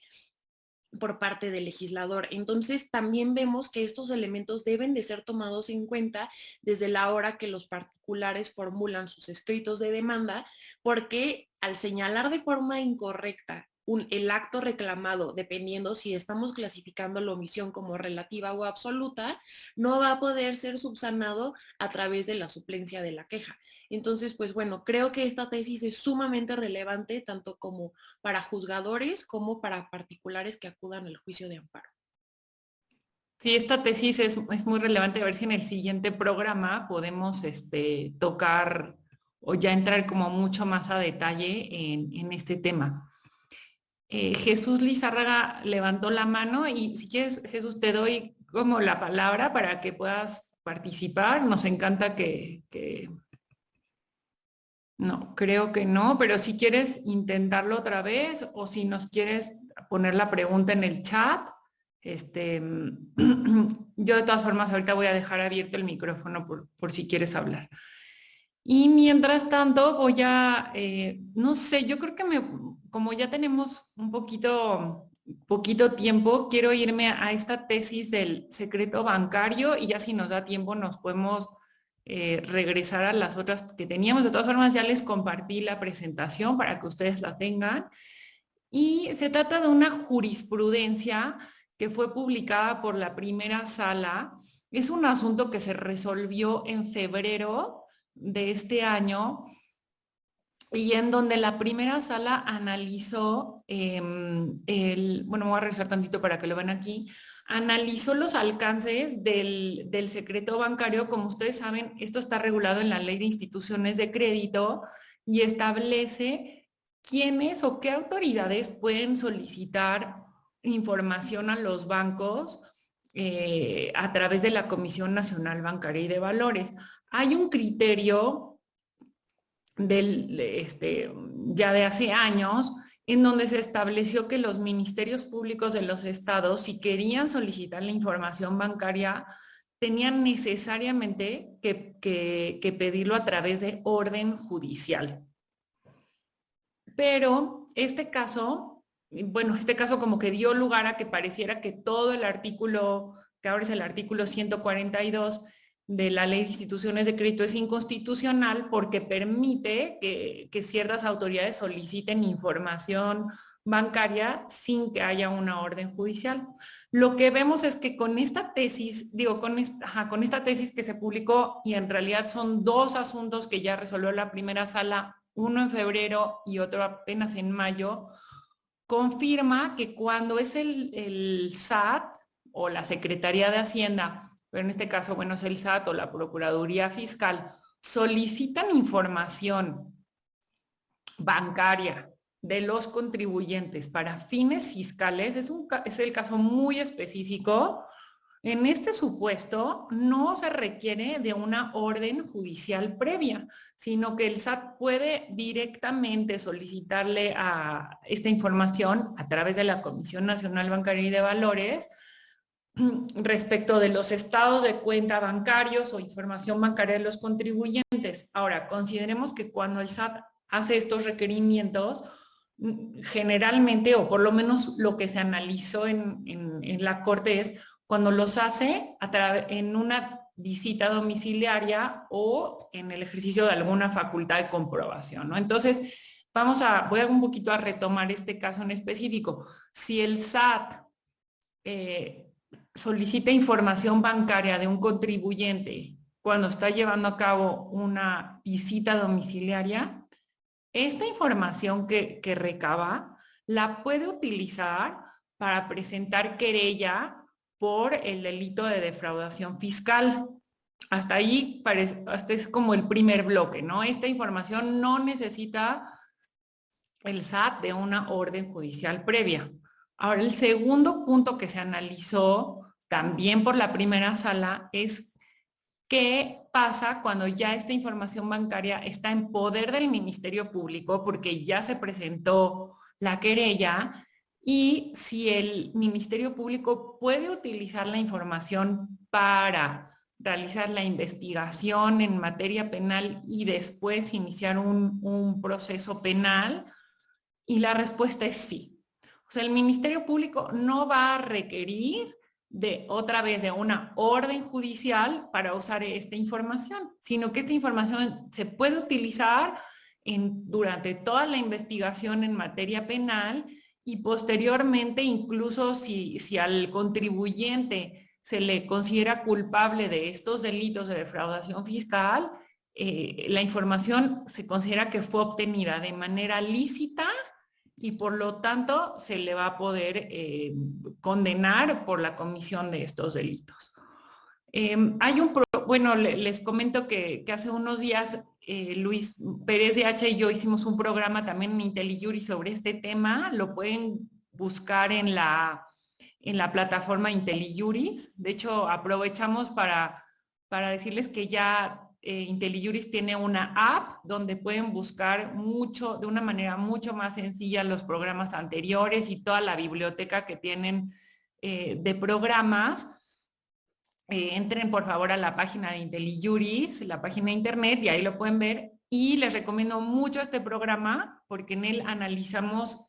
del legislador. Entonces, también vemos que estos elementos deben de ser tomados en cuenta desde la hora que los particulares formulan sus escritos de demanda, porque al señalar de forma incorrecta el acto reclamado, dependiendo si estamos clasificando la omisión como relativa o absoluta, no va a poder ser subsanado a través de la suplencia de la queja. Entonces, pues bueno, creo que esta tesis es sumamente relevante tanto como para juzgadores como para particulares que acudan al juicio de amparo. Sí, esta tesis es muy relevante. A ver si en el siguiente programa podemos tocar o ya entrar como mucho más a detalle en este tema. Jesús Lizárraga levantó la mano y si quieres, Jesús, te doy como la palabra para que puedas participar. Nos encanta que... No, creo que no, pero si quieres intentarlo otra vez o si nos quieres poner la pregunta en el chat, yo de todas formas ahorita voy a dejar abierto el micrófono por si quieres hablar. Y mientras tanto voy a, no sé, yo creo que como ya tenemos un poquito tiempo, quiero irme a esta tesis del secreto bancario y ya si nos da tiempo nos podemos regresar a las otras que teníamos. De todas formas, ya les compartí la presentación para que ustedes la tengan. Y se trata de una jurisprudencia que fue publicada por la primera sala. Es un asunto que se resolvió en febrero de este año y en donde la primera sala analizó, bueno, voy a regresar tantito para que lo vean aquí, analizó los alcances del secreto bancario. Como ustedes saben, esto está regulado en la Ley de Instituciones de Crédito y establece quiénes o qué autoridades pueden solicitar información a los bancos a través de la Comisión Nacional Bancaria y de Valores. Hay un criterio ya de hace años, en donde se estableció que los ministerios públicos de los estados, si querían solicitar la información bancaria, tenían necesariamente que pedirlo a través de orden judicial. Pero este caso como que dio lugar a que pareciera que todo el artículo, que ahora es el artículo 142, de la Ley de Instituciones de Crédito es inconstitucional porque permite que ciertas autoridades soliciten información bancaria sin que haya una orden judicial. Lo que vemos es que con esta tesis, con esta tesis que se publicó, y en realidad son dos asuntos que ya resolvió la primera sala, uno en febrero y otro apenas en mayo, confirma que cuando es el SAT o la Secretaría de Hacienda, pero en este caso, bueno, es el SAT o la Procuraduría Fiscal, solicitan información bancaria de los contribuyentes para fines fiscales, es el caso muy específico. En este supuesto, no se requiere de una orden judicial previa, sino que el SAT puede directamente solicitarle a esta información a través de la Comisión Nacional Bancaria y de Valores respecto de los estados de cuenta bancarios o información bancaria de los contribuyentes. Ahora, consideremos que cuando el SAT hace estos requerimientos, generalmente, o por lo menos lo que se analizó en la Corte es cuando los hace en una visita domiciliaria o en el ejercicio de alguna facultad de comprobación, ¿no? Entonces, voy a un poquito a retomar este caso en específico. Si el SAT solicita información bancaria de un contribuyente cuando está llevando a cabo una visita domiciliaria, esta información que recaba la puede utilizar para presentar querella por el delito de defraudación fiscal. Hasta ahí hasta es como el primer bloque, ¿no? Esta información no necesita el SAT de una orden judicial previa. Ahora, el segundo punto que se analizó también por la primera sala es qué pasa cuando ya esta información bancaria está en poder del Ministerio Público porque ya se presentó la querella y si el Ministerio Público puede utilizar la información para realizar la investigación en materia penal y después iniciar un proceso penal. Y la respuesta es sí. O sea, el Ministerio Público no va a requerir otra vez de una orden judicial para usar esta información, sino que esta información se puede utilizar durante toda la investigación en materia penal y posteriormente, incluso si al contribuyente se le considera culpable de estos delitos de defraudación fiscal, la información se considera que fue obtenida de manera lícita y por lo tanto se le va a poder condenar por la comisión de estos delitos. Bueno, les comento que hace unos días Luis Pérez de Hacha y yo hicimos un programa también en IntelliJuris sobre este tema, lo pueden buscar en la plataforma IntelliJuris. De hecho, aprovechamos para decirles que ya IntelliJuris tiene una app donde pueden buscar de una manera mucho más sencilla los programas anteriores y toda la biblioteca que tienen de programas. Entren por favor a la página de IntelliJuris, la página de internet, y ahí lo pueden ver. Y les recomiendo mucho este programa porque en él analizamos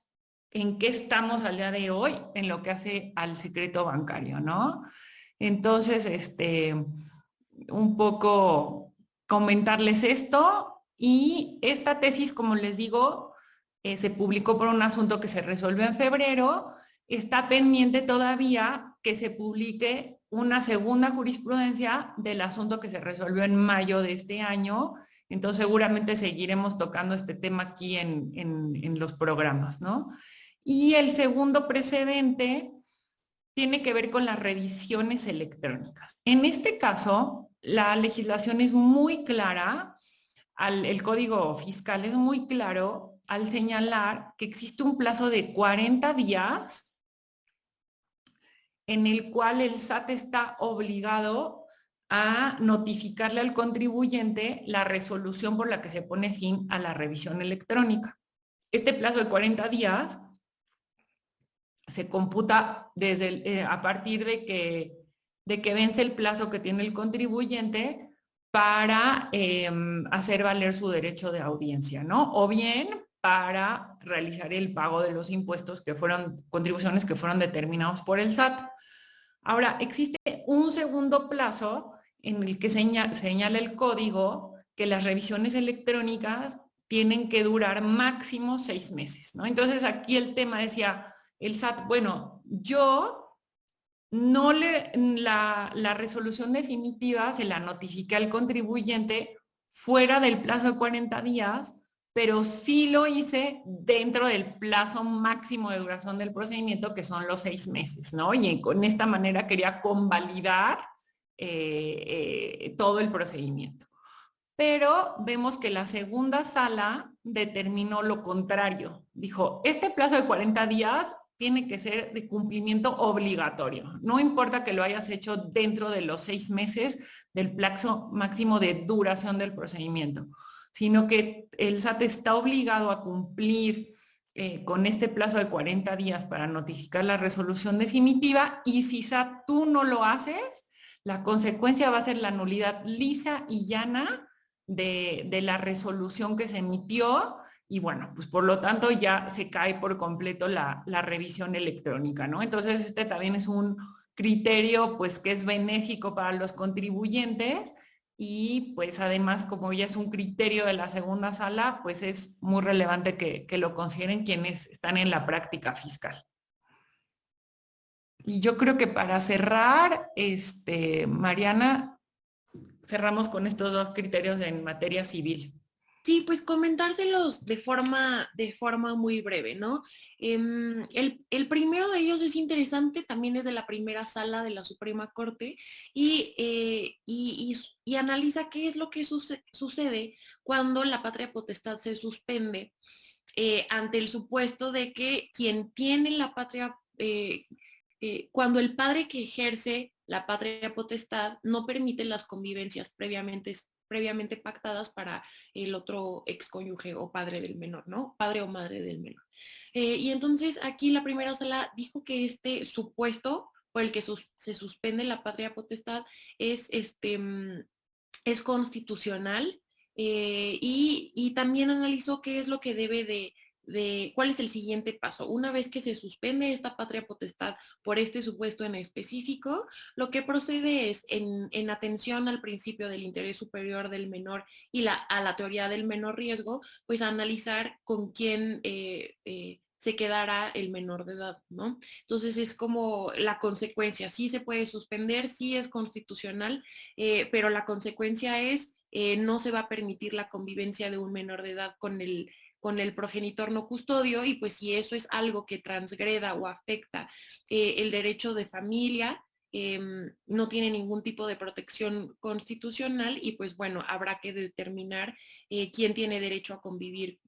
en qué estamos al día de hoy en lo que hace al secreto bancario, ¿no? Entonces, un poco comentarles esto, y esta tesis, como les digo, se publicó por un asunto que se resolvió en febrero, está pendiente todavía que se publique una segunda jurisprudencia del asunto que se resolvió en mayo de este año, entonces seguramente seguiremos tocando este tema aquí en los programas, ¿no? Y el segundo precedente tiene que ver con las revisiones electrónicas. En este caso, la legislación es muy clara, el Código Fiscal es muy claro al señalar que existe un plazo de 40 días en el cual el SAT está obligado a notificarle al contribuyente la resolución por la que se pone fin a la revisión electrónica. Este plazo de 40 días se computa a partir de que vence el plazo que tiene el contribuyente para hacer valer su derecho de audiencia, ¿no? O bien para realizar el pago de los impuestos contribuciones que fueron determinados por el SAT. Ahora, existe un segundo plazo en el que señala el código que las revisiones electrónicas tienen que durar máximo 6 meses, ¿no? Entonces, aquí el tema decía el SAT, bueno, la resolución definitiva se la notifiqué al contribuyente fuera del plazo de 40 días, pero sí lo hice dentro del plazo máximo de duración del procedimiento, que son los 6 meses, ¿no? Y con esta manera quería convalidar todo el procedimiento. Pero vemos que la segunda sala determinó lo contrario. Dijo, este plazo de 40 días tiene que ser de cumplimiento obligatorio. No importa que lo hayas hecho dentro de los 6 meses del plazo máximo de duración del procedimiento, sino que el SAT está obligado a cumplir con este plazo de 40 días para notificar la resolución definitiva, y si tú no lo haces, la consecuencia va a ser la nulidad lisa y llana de la resolución que se emitió, y bueno, pues por lo tanto ya se cae por completo la revisión electrónica, ¿no? Entonces este también es un criterio pues que es benéfico para los contribuyentes, y pues además como ya es un criterio de la segunda sala, pues es muy relevante que lo consideren quienes están en la práctica fiscal. Y yo creo que para cerrar, Mariana, cerramos con estos dos criterios en materia civil. Sí, pues comentárselos de forma muy breve, ¿no? El primero de ellos es interesante, también es de la primera sala de la Suprema Corte y analiza qué es lo que sucede cuando la patria potestad se suspende ante el supuesto de que quien tiene la patria, cuando el padre que ejerce la patria potestad no permite las convivencias previamente pactadas para el otro excónyuge o padre del menor, ¿no? Padre o madre del menor. Y entonces aquí la primera sala dijo que este supuesto por el que se suspende la patria potestad es, es constitucional y también analizó qué es lo que debe cuál es el siguiente paso. Una vez que se suspende esta patria potestad por este supuesto en específico, lo que procede es, en atención al principio del interés superior del menor y a la teoría del menor riesgo, pues analizar con quién se quedará el menor de edad, ¿no? Entonces es como la consecuencia, sí se puede suspender, sí es constitucional, pero la consecuencia es no se va a permitir la convivencia de un menor de edad con el progenitor no custodio, y pues si eso es algo que transgreda o afecta el derecho de familia, no tiene ningún tipo de protección constitucional y pues bueno, habrá que determinar quién tiene derecho a convivir,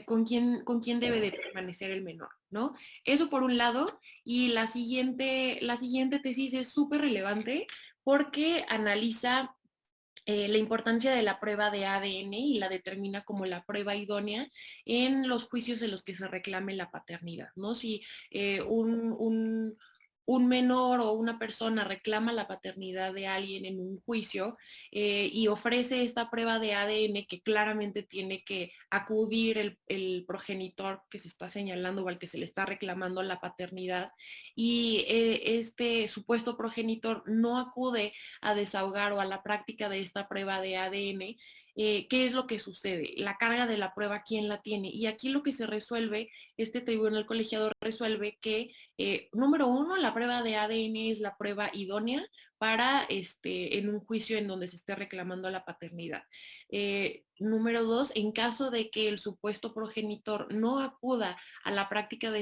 con quién debe de permanecer el menor, ¿no? Eso por un lado, y la siguiente tesis es súper relevante porque analiza la importancia de la prueba de ADN y la determina como la prueba idónea en los juicios en los que se reclame la paternidad, ¿no? Si un menor o una persona reclama la paternidad de alguien en un juicio y ofrece esta prueba de ADN que claramente tiene que acudir el progenitor que se está señalando o al que se le está reclamando la paternidad, y este supuesto progenitor no acude a desahogar o a la práctica de esta prueba de ADN, ¿qué es lo que sucede? La carga de la prueba, ¿quién la tiene? Y aquí lo que se resuelve, este tribunal colegiado resuelve que, número uno, la prueba de ADN es la prueba idónea para en un juicio en donde se esté reclamando la paternidad. Número dos, en caso de que el supuesto progenitor no acuda a la práctica de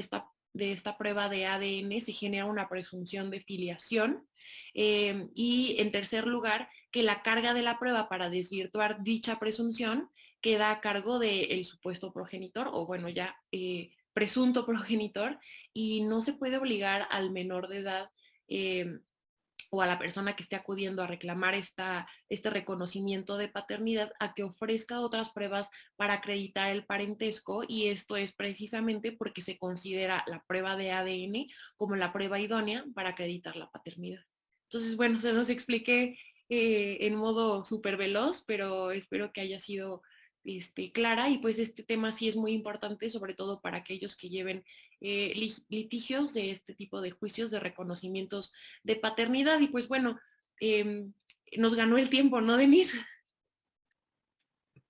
esta prueba de ADN, se genera una presunción de filiación. Y en tercer lugar, que la carga de la prueba para desvirtuar dicha presunción queda a cargo del supuesto progenitor o bueno, ya presunto progenitor, y no se puede obligar al menor de edad o a la persona que esté acudiendo a reclamar este reconocimiento de paternidad a que ofrezca otras pruebas para acreditar el parentesco, y esto es precisamente porque se considera la prueba de ADN como la prueba idónea para acreditar la paternidad. Entonces, bueno, se nos expliqué en modo súper veloz, pero espero que haya sido clara, y pues este tema sí es muy importante, sobre todo para aquellos que lleven litigios de este tipo de juicios de reconocimientos de paternidad. Y pues bueno, nos ganó el tiempo, ¿no, Denise?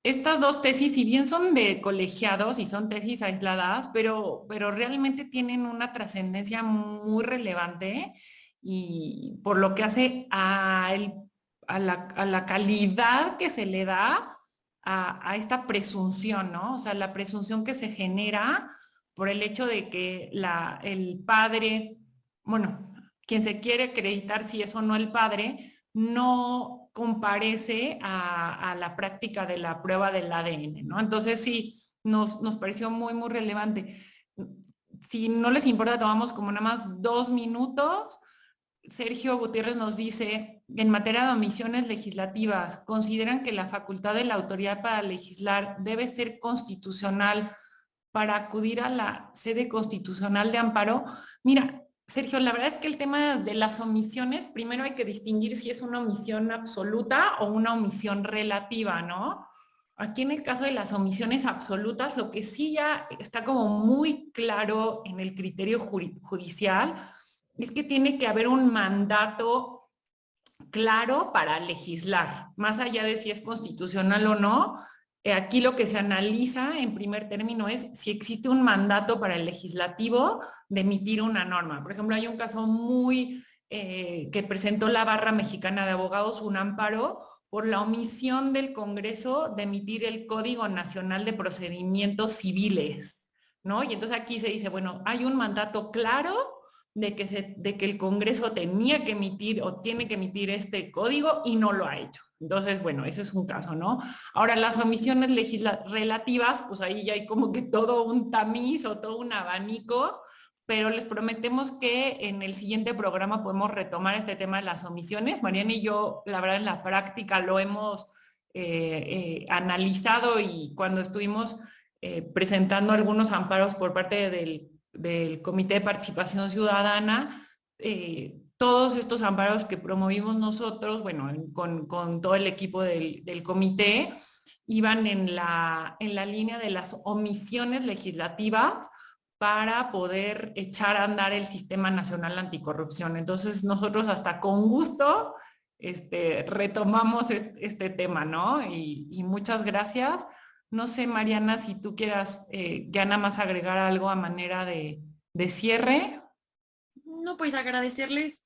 Estas dos tesis, si bien son de colegiados y son tesis aisladas, pero realmente tienen una trascendencia muy relevante, y por lo que hace a la calidad que se le da a esta presunción, ¿no? O sea, la presunción que se genera por el hecho de que el padre, bueno, quien se quiere acreditar si es o no el padre, no comparece a la práctica de la prueba del ADN, ¿no? Entonces sí, nos pareció muy relevante. Si no les importa, tomamos como nada más 2 minutos. Sergio Gutiérrez nos dice, en materia de omisiones legislativas, ¿consideran que la facultad de la autoridad para legislar debe ser constitucional para acudir a la sede constitucional de amparo. Mira, Sergio, la verdad es que el tema de las omisiones, primero hay que distinguir si es una omisión absoluta o una omisión relativa, ¿no? Aquí en el caso de las omisiones absolutas, lo que sí ya está como muy claro en el criterio judicial es que tiene que haber un mandato claro para legislar, más allá de si es constitucional o no. Aquí lo que se analiza en primer término es si existe un mandato para el legislativo de emitir una norma. Por ejemplo, hay un caso muy que presentó la Barra Mexicana de Abogados, un amparo por la omisión del Congreso de emitir el Código Nacional de Procedimientos Civiles, ¿no? Y entonces aquí se dice, bueno, hay un mandato claro de que el Congreso tenía que emitir o tiene que emitir este código y no lo ha hecho. Entonces, bueno, ese es un caso, ¿no? Ahora, las omisiones relativas, pues ahí ya hay como que todo un tamiz o todo un abanico, pero les prometemos que en el siguiente programa podemos retomar este tema de las omisiones. Mariana y yo, la verdad, en la práctica lo hemos analizado, y cuando estuvimos presentando algunos amparos por parte del Comité de Participación Ciudadana, todos estos amparos que promovimos nosotros, bueno, con todo el equipo del comité, iban en la línea de las omisiones legislativas para poder echar a andar el Sistema Nacional Anticorrupción. Entonces, nosotros hasta con gusto retomamos este tema, ¿no? Y muchas gracias. No sé, Mariana, si tú quieras ya nada más agregar algo a manera de cierre. No, pues agradecerles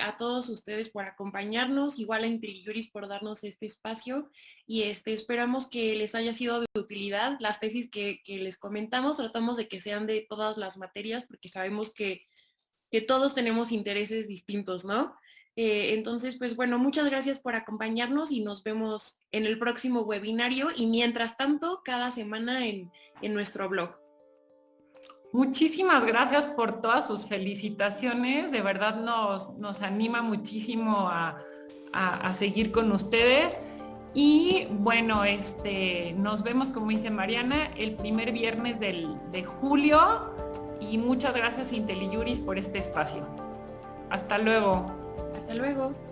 a todos ustedes por acompañarnos, igual a IntelliJuris por darnos este espacio, y esperamos que les haya sido de utilidad las tesis que les comentamos. Tratamos de que sean de todas las materias porque sabemos que todos tenemos intereses distintos, ¿no? Entonces, pues bueno, muchas gracias por acompañarnos y nos vemos en el próximo webinario, y mientras tanto, cada semana en nuestro blog. Muchísimas gracias por todas sus felicitaciones, de verdad nos anima muchísimo a seguir con ustedes. Y bueno, nos vemos, como dice Mariana, el primer viernes de julio, y muchas gracias IntelliJuris por este espacio. Hasta luego. Hasta luego.